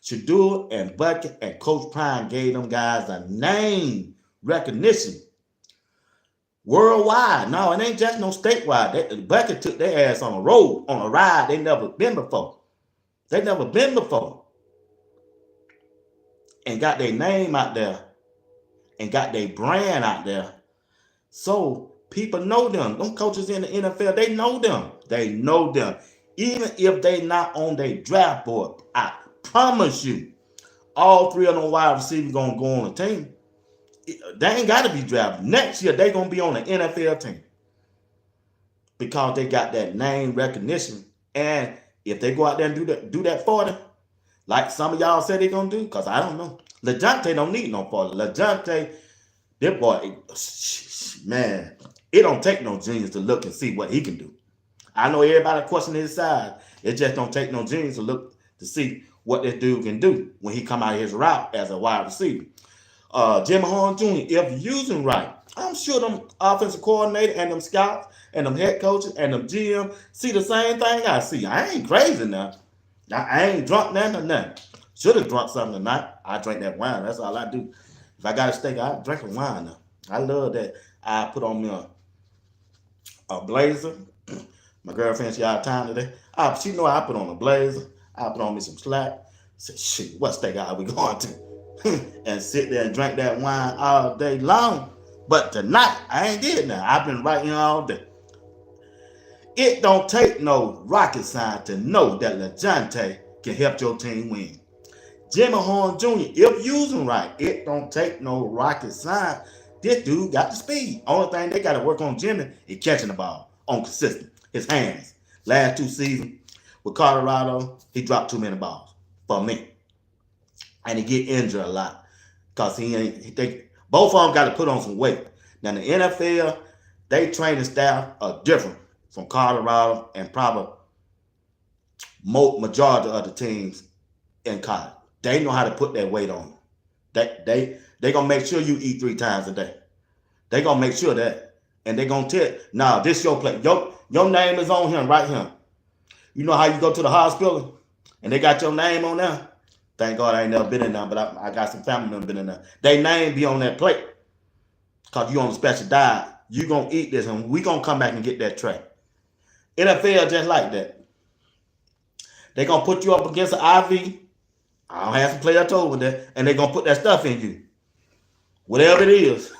Shedeur and Bucket and Coach Prime gave them guys a name recognition worldwide. No, it ain't just no statewide. Bucket took their ass on a road, on a ride they never been before. And got their name out there and got their brand out there. So people know them. Them coaches in the NFL, they know them. Even if they not on their draft board, I promise you, all 3 of them wide receivers gonna go on a team. They ain't got to be drafted. Next year, they gonna be on the NFL team because they got that name recognition. And if they go out there and do that 40, like some of y'all said they gonna do, because I don't know. LeJounte don't need no father. LeJounte, that boy, man, it don't take no genius to look and see what he can do. I know everybody questioning his size. It just don't take no genius to look to see what this dude can do when he come out of his route as a wide receiver. Jimmy Horn Jr., if using right, I'm sure them offensive coordinator and them scouts and them head coaches and them GM see the same thing I see. I ain't crazy now. I ain't drunk nothing or nothing. Should have drunk something tonight. I drink that wine. That's all I do. If I got a steak, I drink a wine now. I love that. I put on me a blazer. My girlfriend, she out of town today. She know I put on a blazer. I put on me some slack. Say, shit, what steak are we going to? And sit there and drink that wine all day long. But tonight, I ain't did nothing. I've been writing all day. It don't take no rocket science to know that LeJounte can help your team win. Jimmy Horn Jr., if using right, it don't take no rocket science. This dude got the speed. Only thing they got to work on Jimmy is catching the ball on consistent. His hands. Last 2 seasons with Colorado, he dropped too many balls for me. And he get injured a lot because both of them got to put on some weight. Now, the NFL, they training staff are different from Colorado and probably majority of the teams in college. They know how to put that weight on. They gonna make sure you eat 3 times a day. They gonna make sure that, and they gonna tell, nah, this your play. Your name is on him right here. You know how you go to the hospital and they got your name on there? Thank God I ain't never been in there, but I got some family members been in there. They name be on that plate because you on a special diet. You gonna eat this and we gonna come back and get that tray. NFL just like that. They gonna put you up against an IV. I don't have some player told with that, and they gonna put that stuff in you, whatever it is,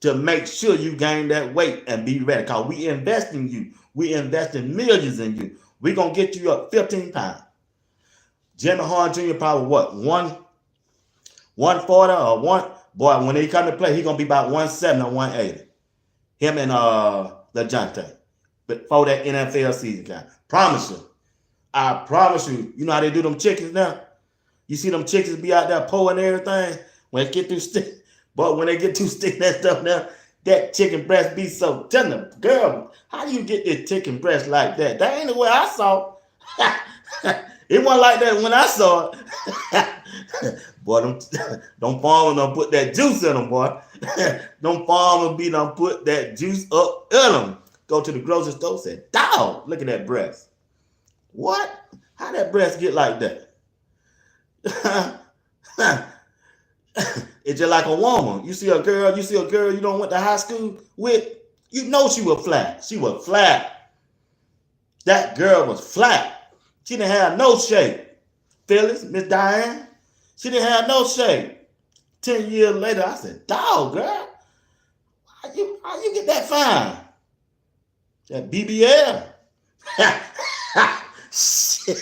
to make sure you gain that weight and be ready. Cause we invest in you. We invest in millions in you. We gonna get you up 15 pounds. Jimmy Horn Jr. probably what, 140 or one? Boy, when he come to play, he gonna be about 170 or 180. Him and LeJounte. Before that NFL season guy. Promise you. I promise you. You know how they do them chickens now? You see them chickens be out there pulling everything when they get through stick. But when they get too stick that stuff now, that chicken breast be so tender. Girl, how do you get this chicken breast like that? That ain't the way I saw it. It wasn't like that when I saw it. Boy, them farmers done put that juice in them, boy. Them farmers be done put that juice up in them. Go to the grocery store, say, dawg, look at that breast. What? How that breast get like that? It's just like a woman. You see a girl you don't went to high school with, you know she was flat. She was flat. That girl was flat. She didn't have no shape. Phyllis, Miss Diane, she didn't have no shape. 10 years later, I said, dawg, girl, how you get that fine? That BBL. Shit.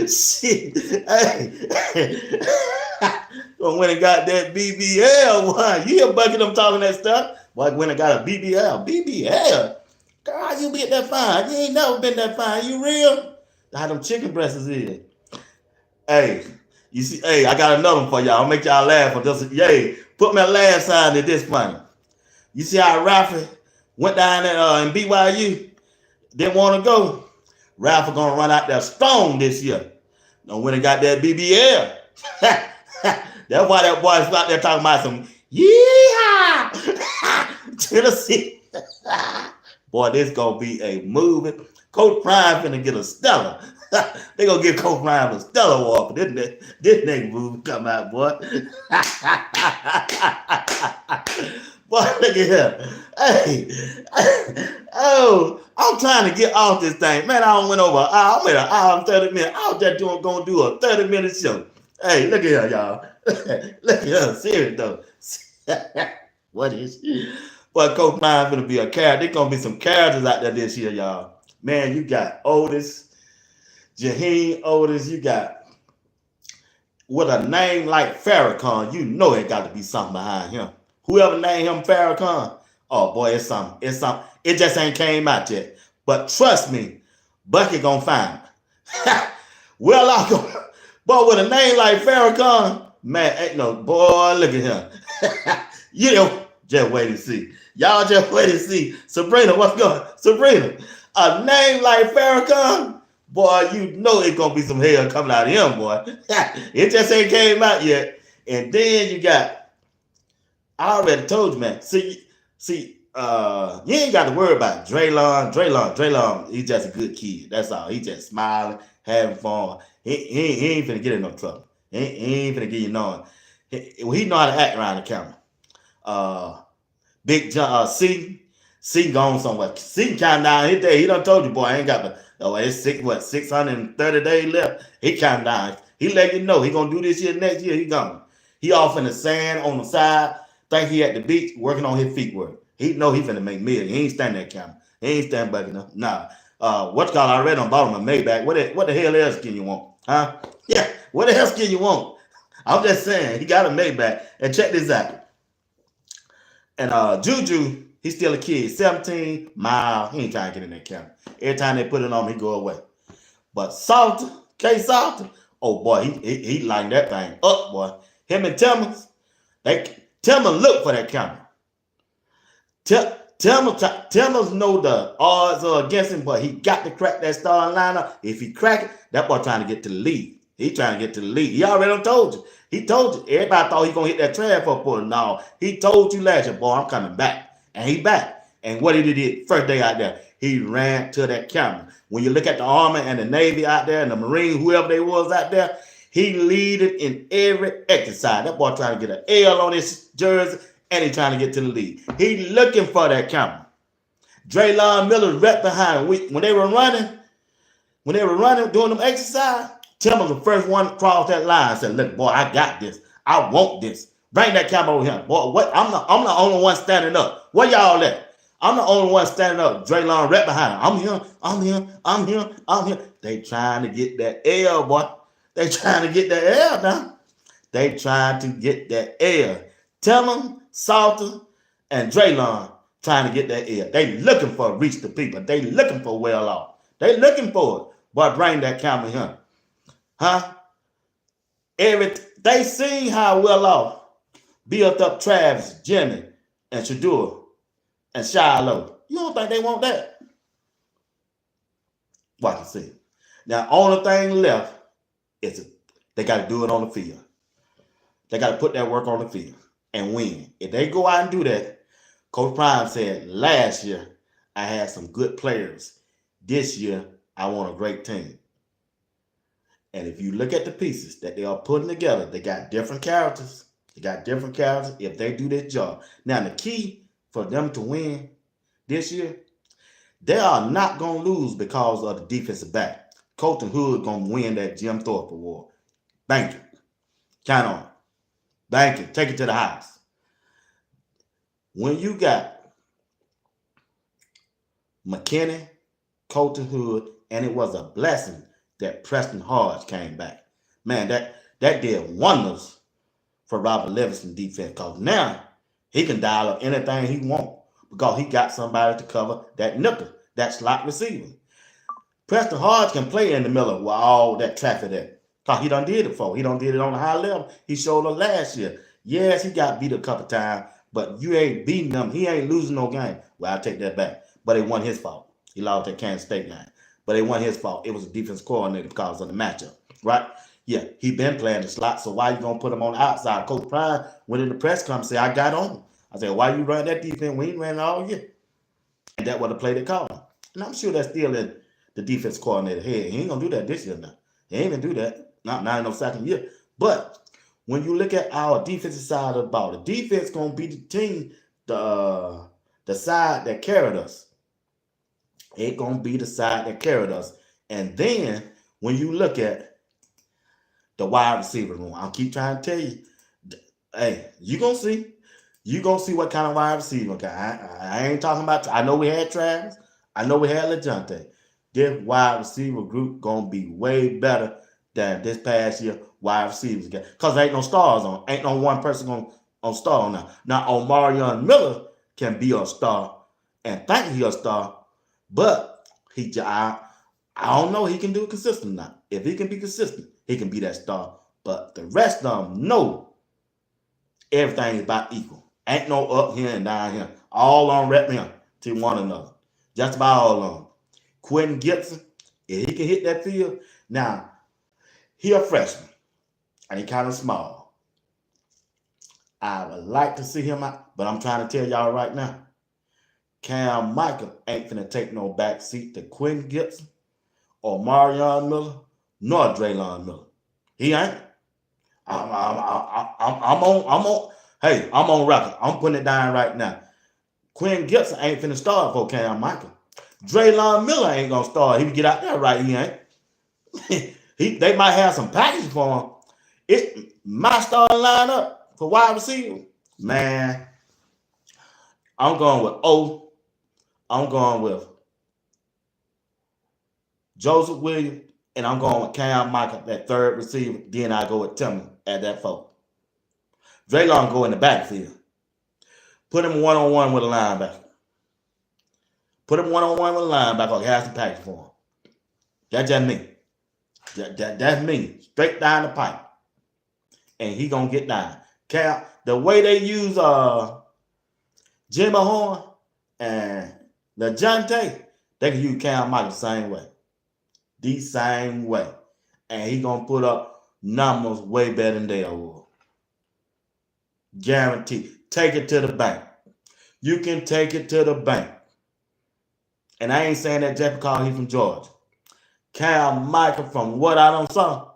Shit. Hey. When it got that BBL one, you hear Bucky them talking that stuff? But when it got a BBL, girl, how you get that fine? You ain't never been that fine. You real? How them chicken breasts is. Hey, you see, hey, I got another one for y'all. I'll make y'all laugh. Yay, put me a laugh sign at this funny. You see how Rafa went down there in BYU, didn't want to go. Rafa gonna run out there strong this year. And when it got that BBL, that's why that boy's out there talking about some yeehaw Tennessee. Boy, this gonna be a movie. Coach Prime finna get a stellar. They gonna give Coach Prime a stellar award for this next movie come out, boy. Boy, look at here. Hey, oh, I'm trying to get off this thing. Man, I went over an hour. I'm at an hour and 30 minutes. I was just gonna do a 30-minute show. Hey, look at here, y'all. Look at her. Serious, though. What is she? Boy, Coach Prime gonna be a character. There's gonna be some characters out there this year, y'all. Man, you got Otis, Jaheim Otis. You got, with a name like Farrakhan, you know it got to be something behind him. Whoever named him Farrakhan, oh boy, it's something. It's something. It just ain't came out yet. But trust me, Bucky gonna find it. Well, but with a name like Farrakhan, Man, ain't no boy. Look at him. You know, just wait and see. Y'all just wait and see. Sabrina, what's going? Sabrina, a name like Farrakhan, boy, you know it's gonna be some hell coming out of him, boy. It just ain't came out yet. And then you got, I already told you, man. You ain't got to worry about Draylon, he's just a good kid. That's all. He just smiling, having fun. He ain't finna get in no trouble. He ain't finna get you knowing. He know how to act around the camera. Big John, C gone somewhere. C counting down his day. He done told you, boy, I ain't got the, it's 630 days left. He counting down. He let you know he gonna do this year, next year, he gone. He off in the sand on the side, think he at the beach, working on his feet work. He know he finna make millions. He ain't standing that camera. He ain't standing back enough. Nah. What's called I read on bottom of Maybach. What the hell else can you want? Huh? Yeah, what the hell can you want? I'm just saying, he got a Maybach. And check this out. And Juju, he's still a kid, 17, mild. He ain't trying to get in that camera. Every time they put it on him, he go away. But Salter, K Salter, oh boy, he lighting that thing up, boy. Him and Timmons, Timmons look for that camera. Timmons know the odds are against him, but he got to crack that starting lineup. If he crack it, that boy trying to get to the lead. He trying to get to the lead. He already told you. He told you. Everybody thought he gonna hit that transfer portal. No, he told you last year, boy, I'm coming back. And he back. And what did he do first day out there? He ran to that camera. When you look at the Army and the Navy out there and the Marine, whoever they was out there, he leaded in every exercise. That boy trying to get an L on his jersey, and he trying to get to the lead. He looking for that camera. Draylon Miller right behind. When they were running doing them exercise, Tim was the first one to cross that line and said, look, boy, I got this. I want this. Bring that camera over here. Boy, what? I'm the only one standing up. Where y'all at? I'm the only one standing up. Draylon right behind. I'm here. They trying to get that L, boy. They trying to get that L now. They trying to get that L. Tillman, Salter, and Draylon trying to get that L. They looking for reach the people. They looking for well off. They looking for it. Boy, bring that camera here. Huh? They seen how well off built up Travis, Jimmy, and Shedeur, and Shiloh. You don't think they want that? Watch and see. Now, only thing left is they got to do it on the field. They got to put that work on the field and win. If they go out and do that, Coach Prime said last year I had some good players. This year I want a great team. And if you look at the pieces that they are putting together, they got different characters. If they do this job. Now, the key for them to win this year, they are not going to lose because of the defensive back. Colton Hood going to win that Jim Thorpe Award. Bank it. Count on it. Bank it. Take it to the house. When you got McKinney, Colton Hood, and it was a blessing that Preston Hodge came back. Man, that did wonders for Robert Livingston defense, because now he can dial up anything he wants because he got somebody to cover that nickel, that slot receiver. Preston Hodge can play in the middle with all that traffic there, because he done did it before. He done did it on a high level. He showed up last year. Yes, he got beat a couple times, but you ain't beating him. He ain't losing no game. Well, I take that back. But it wasn't his fault. He lost that Kansas State game. But it wasn't his fault. It was a defense coordinator because of the matchup, right? Yeah, he been playing the slot, so why you going to put him on the outside? Coach Prime went in the press conference and said, I got on him. I said, why you run that defense? We ain't ran it all year. And that was the play they called him. And I'm sure that's still in the defense coordinator head. He ain't going to do that this year now. He ain't going to do that. Not in no second year. But when you look at our defensive side of the ball, the defense going to be the team, the side that carried us. It's going to be the side that carried us. And then when you look at the wide receiver room, I'll keep trying to tell you, hey, you're going to see. You're going to see what kind of wide receiver. I ain't talking about, I know we had Travis. I know we had LeJohntay. This wide receiver group going to be way better than this past year wide receivers. Because there ain't no stars on. Ain't no one person going to star on now. Now, Omarion Miller can be a star and think he a star, but I don't know he can do it consistent now. If he can be consistent, he can be that star But the rest of them know everything is about equal. Ain't no up here and down here. All on rep here to one another. Just about all of them. Quentin Gibson, if he can hit that field, now he a freshman and he kind of small. I would like to see him out, but I'm trying to tell y'all right now, Cam Michael ain't finna take no back seat to Quentin Gibson or Marion Miller nor Draylon Miller. He ain't. I'm on. Hey, I'm on record. I'm putting it down right now. Quentin Gibson ain't finna start for Cam Michael. Draylon Miller ain't gonna start. He can get out there right. He ain't. They might have some package for him. My starting lineup for wide receiver, man. I'm going with O. I'm going with Joseph Williams, and I'm going with Cam Michael, that third receiver. Then I go with Tillman at that 4. Draylon go in the backfield. Put him one-on-one with a linebacker. Put him one-on-one with a linebacker. Have some package for him. That's just me. That's me. Straight down the pipe. And he gonna get down. Cam, the way they use Jimmy Horn and LeJounte, they can use Cam Michael the same way. The same way. And he gonna put up numbers way better than they will. Guaranteed. Take it to the bank. You can take it to the bank. And I ain't saying that just because he's from Georgia. Cam Michael, from what I don't saw,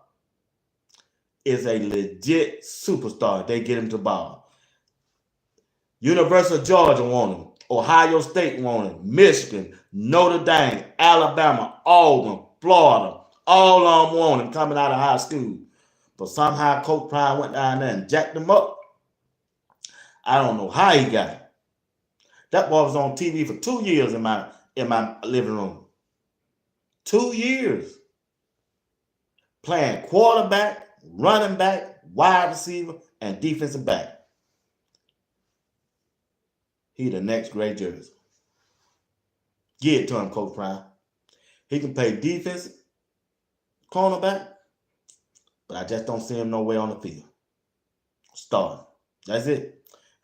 is a legit superstar. They get him to ball. University of Georgia want him. Ohio State want him. Michigan, Notre Dame, Alabama, Auburn, Florida, all of them want him coming out of high school. But somehow Coach Prime went down there and jacked him up. I don't know how he got it. That boy was on TV for 2 years in my living room. 2 years. Playing quarterback, running back, wide receiver, and defensive back. He the next Gray Jersey. Give it to him, Coach Prime. He can play defense, cornerback, but I just don't see him nowhere on the field. Starting. That's it.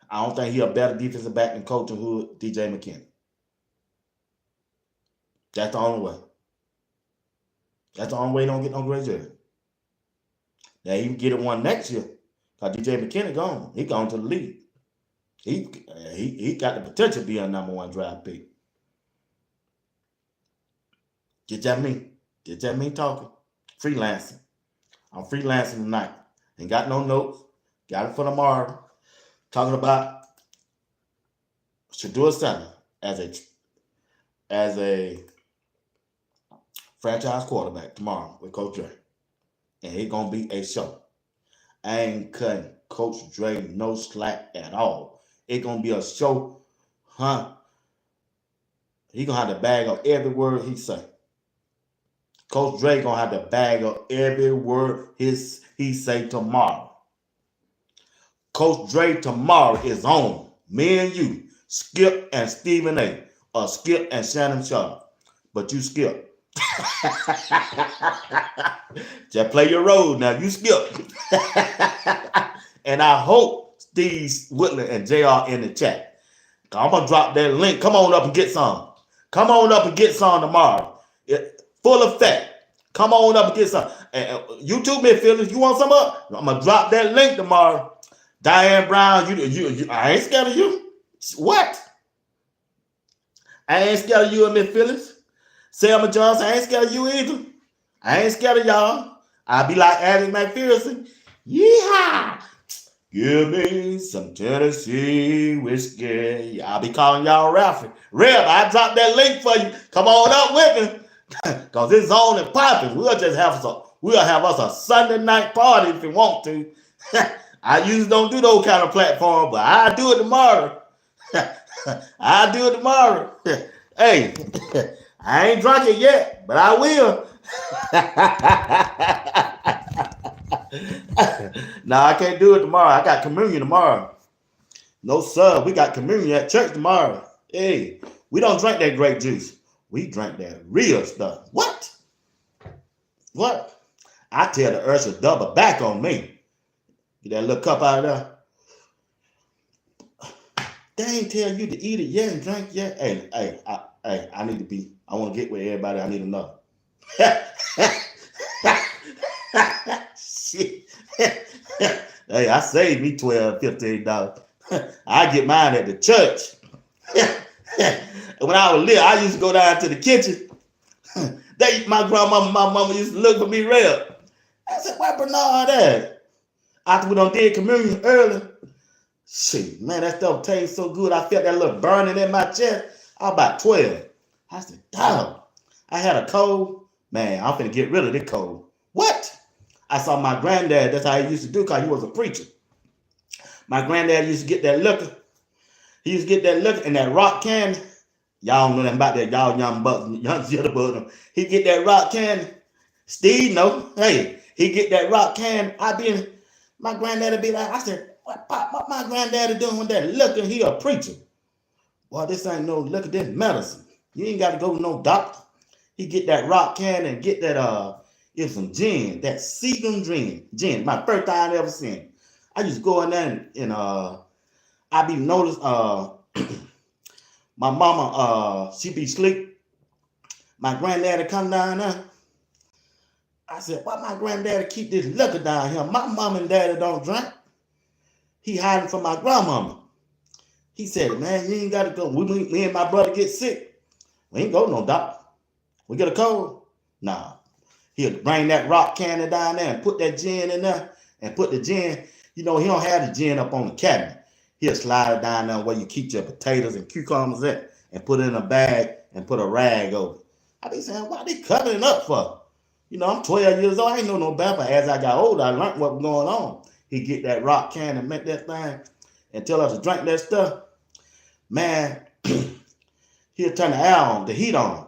I don't think he's a better defensive back than Coach Hood, DJ McKinney. That's the only way. That's the only way he don't get no Gray Jersey. Now he can get it one next year. Because DJ McKinney gone. He gone to the league. He got the potential to be a number 1 draft pick. Get that me talking. Freelancing. I'm freelancing tonight. Ain't got no notes. Got it for tomorrow. Talking about Shiloh Sanders as a franchise quarterback tomorrow with Coach Dre. And it's going to be a show. I ain't cutting Coach Dre no slack at all. It's going to be a show, huh? He going to have to bag up every word he say. Coach Dre going to have to bag up every word he say tomorrow. Coach Dre tomorrow is on. Me and you, Skip and Stephen A. Or Skip and Shannon Sharp. But you Skip. Just play your role now. You Skip. And I hope Steve Whitland and JR in the chat. I'm going to drop that link. Come on up and get some. Come on up and get some tomorrow. Full effect. Come on up and get some. And YouTube me, Phyllis. You want some up? I'm going to drop that link tomorrow. Diane Brown, you, I ain't scared of you. What? I ain't scared of you and Miss Phyllis. Selma Johnson, I ain't scared of you either. I ain't scared of y'all. I be like Alex McPherson. Yeehaw! Give me some Tennessee whiskey. I'll be calling y'all Ralphie. Reb, I dropped that link for you. Come on up with me. Because it's on and popping. We'll have us a Sunday night party if you want to. I usually don't do those kind of platforms, but I'll do it tomorrow. I'll do it tomorrow. Hey, I ain't drunk it yet, but I will. No, I can't do it tomorrow. I got communion tomorrow. No, sir. We got communion at church tomorrow. Hey, we don't drink that grape juice. We drink that real stuff. What? I tell the usher double back on me. Get that little cup out of there. They ain't tell you to eat it yet and drink yet. I need to be. I want to get with everybody. I need to know. Shit. Hey, I saved me $12, $15. I get mine at the church. When I was little, I used to go down to the kitchen. My grandmama, my mama used to look for me real. I said, why Bernard at? After we done did communion early. Shit, man, that stuff tastes so good. I felt that little burning in my chest. I was about 12. I said, dog, I had a cold. Man, I'm finna get rid of this cold. What? I saw my granddad. That's how he used to do because he was a preacher. My granddad used to get that liquor. He used to get that liquor and that rock candy. Y'all don't know nothing about that. Y'all young bucks, young jitterbug. He get that rock candy. Steve, no. Hey, he get that rock candy. My granddad would be like, I said, what my granddaddy doing with that liquor? He a preacher. Boy, this ain't no liquor, this medicine. You ain't got to go to no doctor. He get that rock candy and get that it's some gin, that Seagram gin. My first time I ever seen. I used to go in there and I be noticed my mama she be sleep. My granddaddy come down there. I said, why my granddaddy keep this liquor down here? My mom and daddy don't drink. He hiding from my grandmama. He said, man, you ain't got to go. Me and my brother get sick. We ain't go to no doctor. We get a cold. Nah. He'll bring that rock candy down there and put that gin in there and put the gin. You know, he don't have the gin up on the cabinet. He'll slide it down there where you keep your potatoes and cucumbers at and put it in a bag and put a rag over it. I be saying, why they covering it up for? You know, I'm 12 years old. I ain't know no better. But as I got older, I learned what was going on. He get that rock can and make that thing and tell us to drink that stuff. Man, he'll turn the air on, the heat on.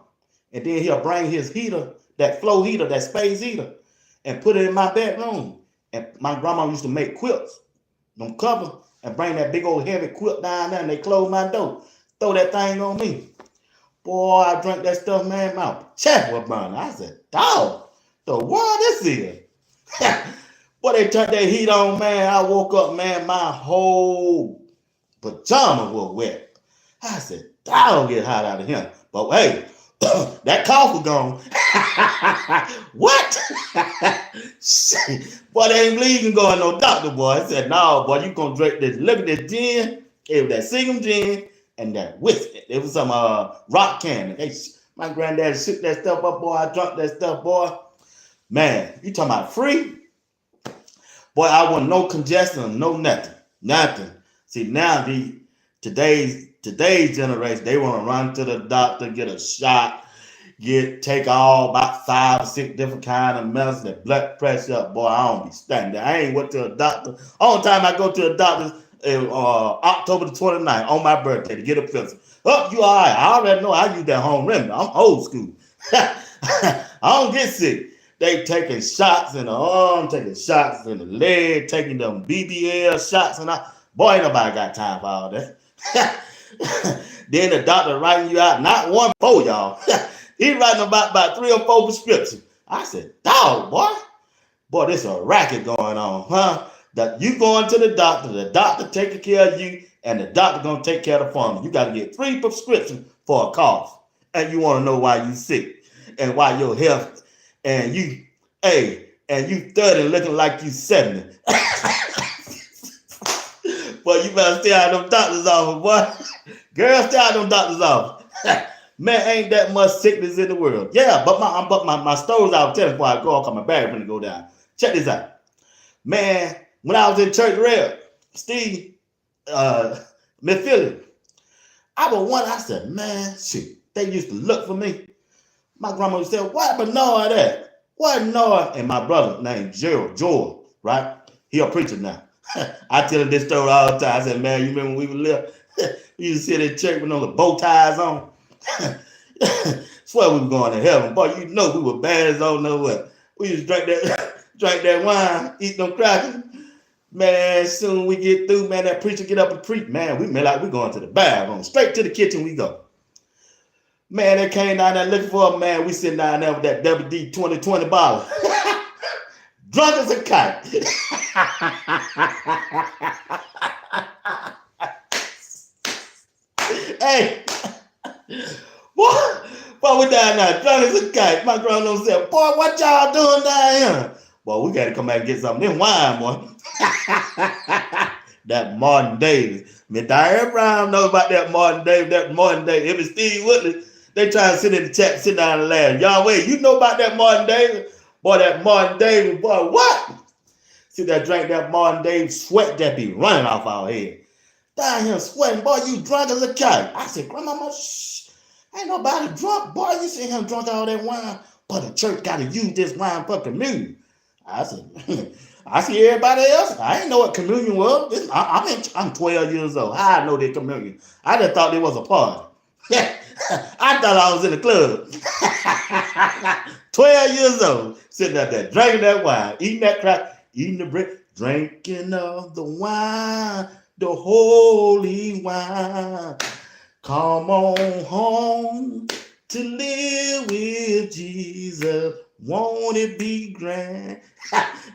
And then he'll bring his heater, that flow heater, that space heater, and put it in my bedroom. And my grandma used to make quilts, them cover, and bring that big old heavy quilt down there and they close my door. Throw that thing on me. Boy, I drank that stuff, man, my chest was burning. I said, dog, the world this is. Boy, they turned that heat on, man. I woke up, man, my whole pajama was wet. I said, dog, get hot out of here. But hey, that cough was gone. What? Boy, they ain't believe you can go in no doctor, boy. I said, no, boy, you gonna drink this. Look at this gin. It was that Seagram gin and that whiskey. It was some rock candy. My granddaddy shook that stuff up, boy. I drank that stuff, boy. Man, you talking about free? Boy, I want no congestion, no nothing. Nothing. See, now today's generation, they want to run to the doctor, get a shot, take about 5 or 6 different kind of medicine, that blood pressure up. Boy, I don't be standing there. I ain't went to a doctor. Only time I go to a doctor is October the 29th on my birthday to get a physical. Oh, you all right. I already know I use that home remedy. I'm old school. I don't get sick. They taking shots in the arm, taking shots in the leg, taking them BBL shots, and boy, ain't nobody got time for all that. Then the doctor writing you out, not 1 4, y'all. He writing about 3 or 4 prescriptions. I said, dog, boy, this a racket going on, huh? That you going to the doctor taking care of you, and the doctor gonna take care of the pharmacy. You gotta get 3 prescriptions for a cough, and you want to know why you sick and why your health. And you 30 looking like you 70. Boy, you better stay out of them doctor's office, boy. Girl, stay out of them doctor's office. Man, ain't that much sickness in the world. Yeah, but my stories I was telling before I go, because my battery gonna go down. Check this out. Man, when I was in church rail, Steve, Miss Philly, I said, man, shit, they used to look for me. My grandma said, what Bernard at? What Bernard? And my brother named George, right? He a preacher now. I tell him this story all the time. I said, man, you remember when we were little? We used to sit in church with all the bow ties on. Swear we were going to heaven. Boy, you know we were bad as don't know what. We used to drink that wine, eat them crackers. Man, soon we get through, man, that preacher get up and preach. Man, we made like we going to the bathroom. Straight to the kitchen we go. Man, they came down there looking for us, man. We sitting down there with that WD 2020 bottle. drunk as a kite. Hey, boy, we down there, drunk as a kite. My grandma said, boy, what y'all doing down here? Boy, we got to come back and get some of them wine, boy. That Martin Davis. Me Diane Brown knows about that Martin Davis. That Martin Davis. Him and Steve Whitley, they try to sit in the chat, sit down and laugh. Y'all wait, you know about that Martin Davis? Boy, that Martin Davis, boy, what? See that drink, that Martin Davis sweat that be running off our head. Down here sweating, boy, you drunk as a kite. I said, Grandmama, shh. Ain't nobody drunk, boy. You see him drunk all that wine. But the church got to use this wine for communion. I said, I see everybody else. I ain't know what communion was. I'm 12 years old. How I know that communion? I just thought it was a party. I thought I was in the club. 12 years old, sitting out there, drinking that wine, eating that crack, eating the bread, drinking of the wine, the holy wine. Come on home to live with Jesus. Won't it be grand?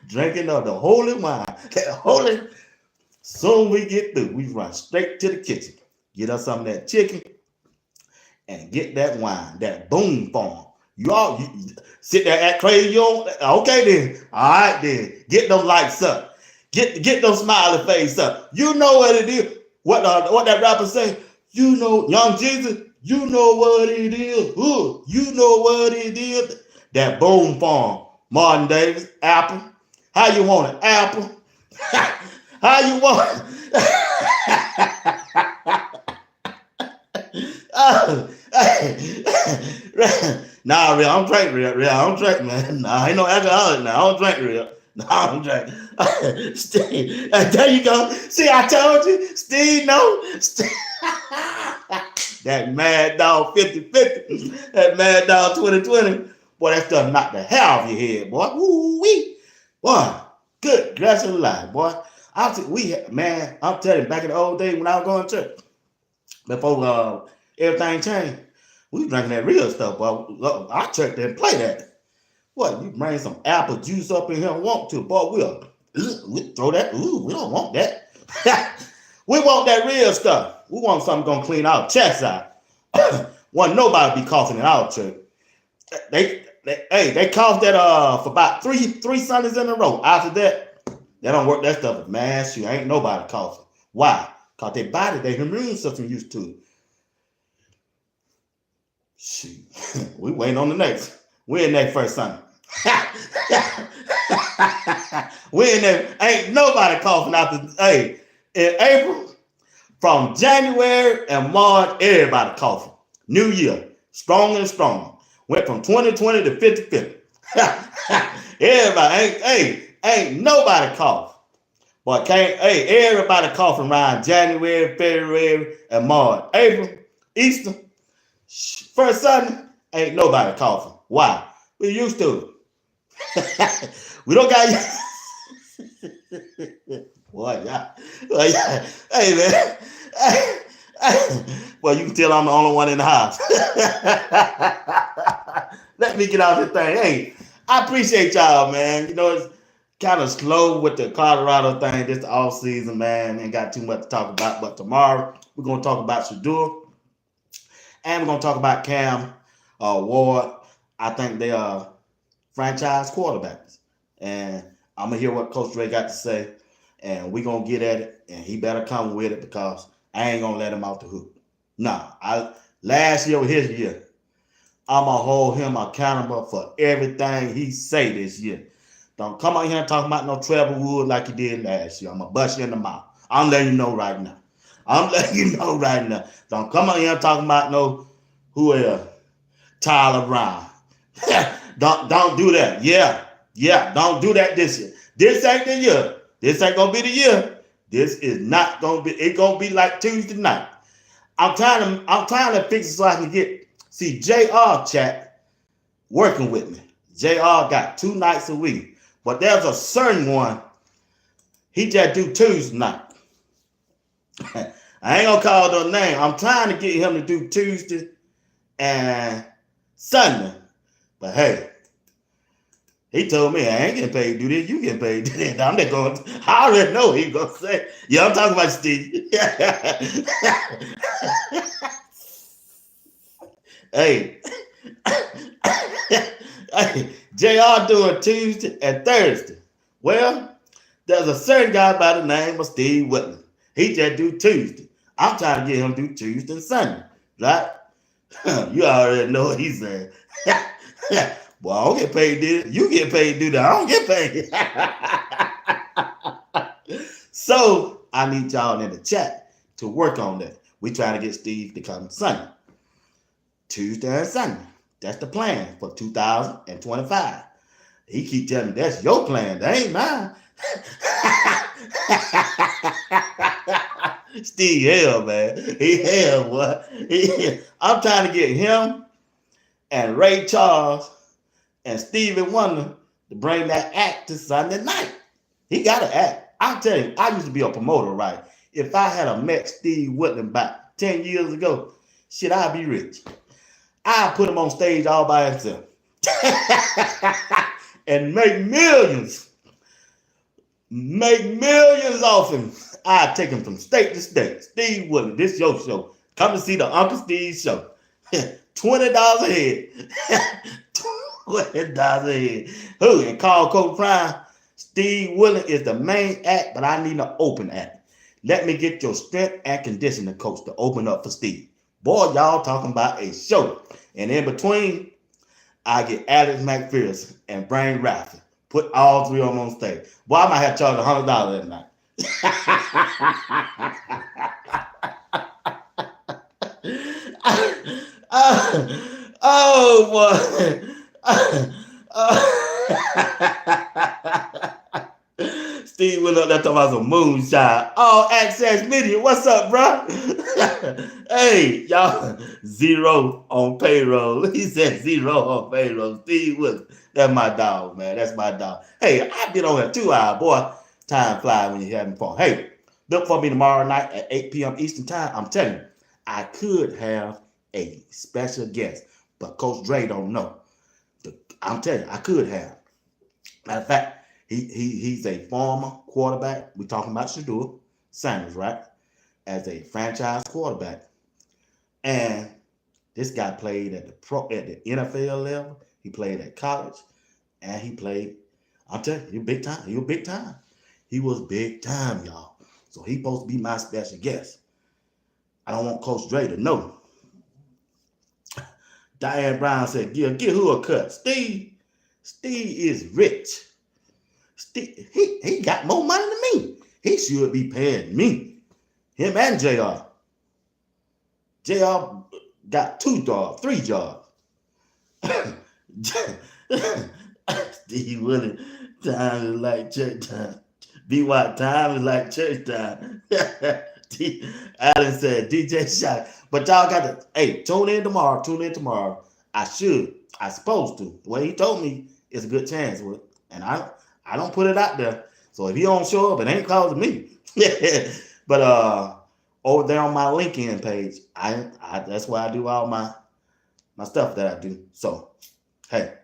Drinking of the holy wine. That holy. Soon we get through, we run straight to the kitchen. Get us some of that chicken and get that wine, that boom farm. You sit there act crazy. You don't, okay then. All right then. Get them lights up. Get them smiley face up. You know what it is. What that rapper say? You know, Young Jesus. You know what it is. Ooh, you know what it is. That boom farm. Martin Davis. Apple. How you want it? Apple. How you want it? Nah, real. I'm drinking real. I don't drink, man. Nah, I ain't no alcoholic now. I don't drink real. No, I don't drink. Steve, there you go. See, I told you. Steve, no. Steve. That Mad Dog 50-50. That Mad Dog 2020. Boy, that stuff knocked the hell off your head, boy. Woo-wee. Boy, good gracious alive, boy. I'm telling you, back in the old days when I was going to church, before everything changed, we was drinking that real stuff, boy. Our church didn't play that. What, you bring some apple juice up in here and want to, boy, we'll throw that. Ooh, we don't want that. We want that real stuff. We want something gonna clean our chest out. Want nobody be coughing in our church. They coughed that for about three Sundays in a row. After that, they don't work that stuff. Man, shoot, ain't nobody coughing. Why? Because their body, their immune system used to it. Shoot, we waiting on the next. We're in that first Sunday. We in there. Ain't nobody coughing after. Hey, in April, from January and March, everybody coughing. New Year, stronger and stronger. Went from 2020 to 50-50. Everybody ain't nobody cough. But everybody coughing around January, February, and March. April, Easter, first Sunday, ain't nobody coughing. Why? We used to it. We don't got boy, yeah. Hey man. Well, you can tell I'm the only one in the house. Let me get out this thing. Hey, I appreciate y'all, man. You know, it's kind of slow with the Colorado thing. This off season, man. Ain't got too much to talk about. But tomorrow, we're going to talk about Shedeur. And we're going to talk about Cam Ward. I think they are franchise quarterbacks. And I'm going to hear what Coach Ray got to say. And we're going to get at it. And he better come with it because I ain't going to let him out the hoop. Nah, last year was his year. I'm going to hold him accountable for everything he say this year. Don't come out here and talk about no Trevor Wood like you did last year. I'm going to bust you in the mouth. I'm letting you know right now. Don't come out here and talk about no who else. Tyler Brown. Don't do that. Yeah, don't do that this year. This ain't the year. This ain't going to be the year. This is not going to be. It's going to be like Tuesday night. I'm trying to fix it so I can see JR chat working with me. JR got 2 nights a week. But there's a certain one, he just do Tuesday night. I ain't gonna call no name. I'm trying to get him to do Tuesday and Sunday. But hey, He told me, I ain't getting paid to do this. You getting paid to do this. I'm not going. I already know he gonna say. Yeah, I'm talking about Steve. Hey, hey, Jr. doing Tuesday and Thursday. Well, there's a certain guy by the name of Steve Whitman. He just do Tuesday. I'm trying to get him to do Tuesday and Sunday, right? You already know what he said. Well, I don't get paid to do this. You get paid to do that. I don't get paid. So I need y'all in the chat to work on that. We trying to get Steve to come Sunday, Tuesday and Sunday. That's the plan for 2025. He keep telling me that's your plan. That ain't mine. Steve hell, man. He hell, boy. I'm trying to get him and Ray Charles and Stevie Wonder to bring that act to Sunday night. He got to act. I'm telling you, I used to be a promoter, right? If I had met Steve Whitman about 10 years ago, shit, I'd be rich. I'd put him on stage all by himself and make millions. Make millions off him. I'd take him from state to state. Steve Whitman, this your show. Come to see the Uncle Steve show. $20 a head. $20 a head. Who? And call Coach Prime. Steve Whitman is the main act, but I need an open act. Let me get your strength and conditioning coach to open up for Steve. Boy, y'all talking about a show. And in between, I get Alex McPherson and Brain Rafferty. Put all three of them on stage. Boy, I might have charged $100 that night. Oh boy. Steve went up there talking about some moonshine. All Access Media. What's up, bro? Hey, y'all, zero on payroll. He said zero on payroll. Steve Wilson. That's my dog, man. That's my dog. Hey, I've been on here 2 hours, boy. Time flies when you're having fun. Hey, look for me tomorrow night at 8 p.m. Eastern Time. I'm telling you, I could have a special guest, but Coach Dre don't know. I'm telling you, I could have. Matter of fact, he's a former quarterback. We're talking about Shiloh Sanders, right? As a franchise quarterback. And this guy played at the NFL level. He played at college. And he played, I'm telling you, he was big time. He was big time. He was big time, y'all. So he's supposed to be my special guest. I don't want Coach Dre to know. Diane Brown said, give who a cut? Steve is rich. Steve, he got more money than me. He should be paying me. Him and JR. JR got 2 jobs, 3 jobs. Steve Willie, time is like church time. B.Y. time is like church time. Alan said, DJ Shot. But y'all got to, hey, tune in tomorrow. I supposed to. The way he told me, it's a good chance with it. And I don't put it out there. So if he don't show up, it ain't causing me. But over there on my LinkedIn page, I that's where I do all my stuff that I do. So, hey.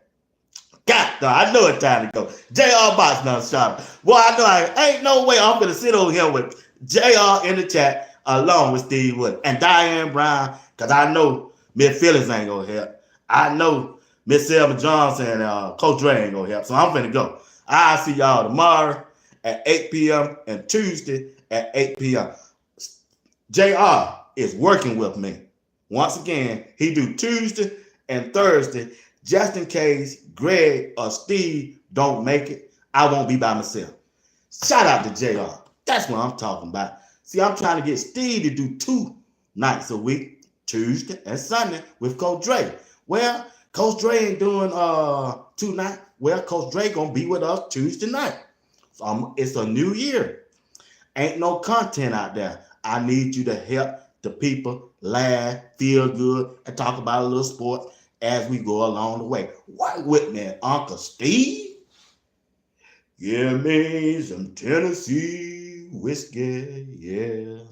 God, no, I know it's time to go. JR Box now, shot. Well, I know I ain't no way I'm gonna sit over here with JR in the chat along with Steve Wood and Diane Brown, because I know Miss Phyllis ain't gonna help. I know Miss Selma Johnson and Coach Dre ain't gonna help. So I'm finna go. I'll see y'all tomorrow at 8 p.m. and Tuesday at 8 p.m. JR is working with me. Once again, he do Tuesday and Thursday, just in case Greg or Steve don't make it. I won't be by myself. Shout out to JR. That's what I'm talking about. See, I'm trying to get Steve to do 2 nights a week, Tuesday and Sunday with Coach Dre. Well, Coach Dre ain't doing 2 nights. Well, Coach Dre gonna be with us Tuesday night. So it's a new year. Ain't no content out there. I need you to help the people laugh, feel good, and talk about a little sport as we go along the way. Work with me, Uncle Steve. Give me some Tennessee whiskey, yeah.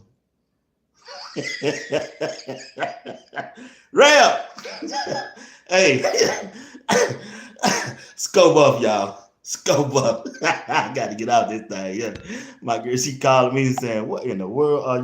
Rap. Hey, Scope up, y'all. Scope up. I got to get out this thing. Yeah. My girl, she calling me saying, "What in the world are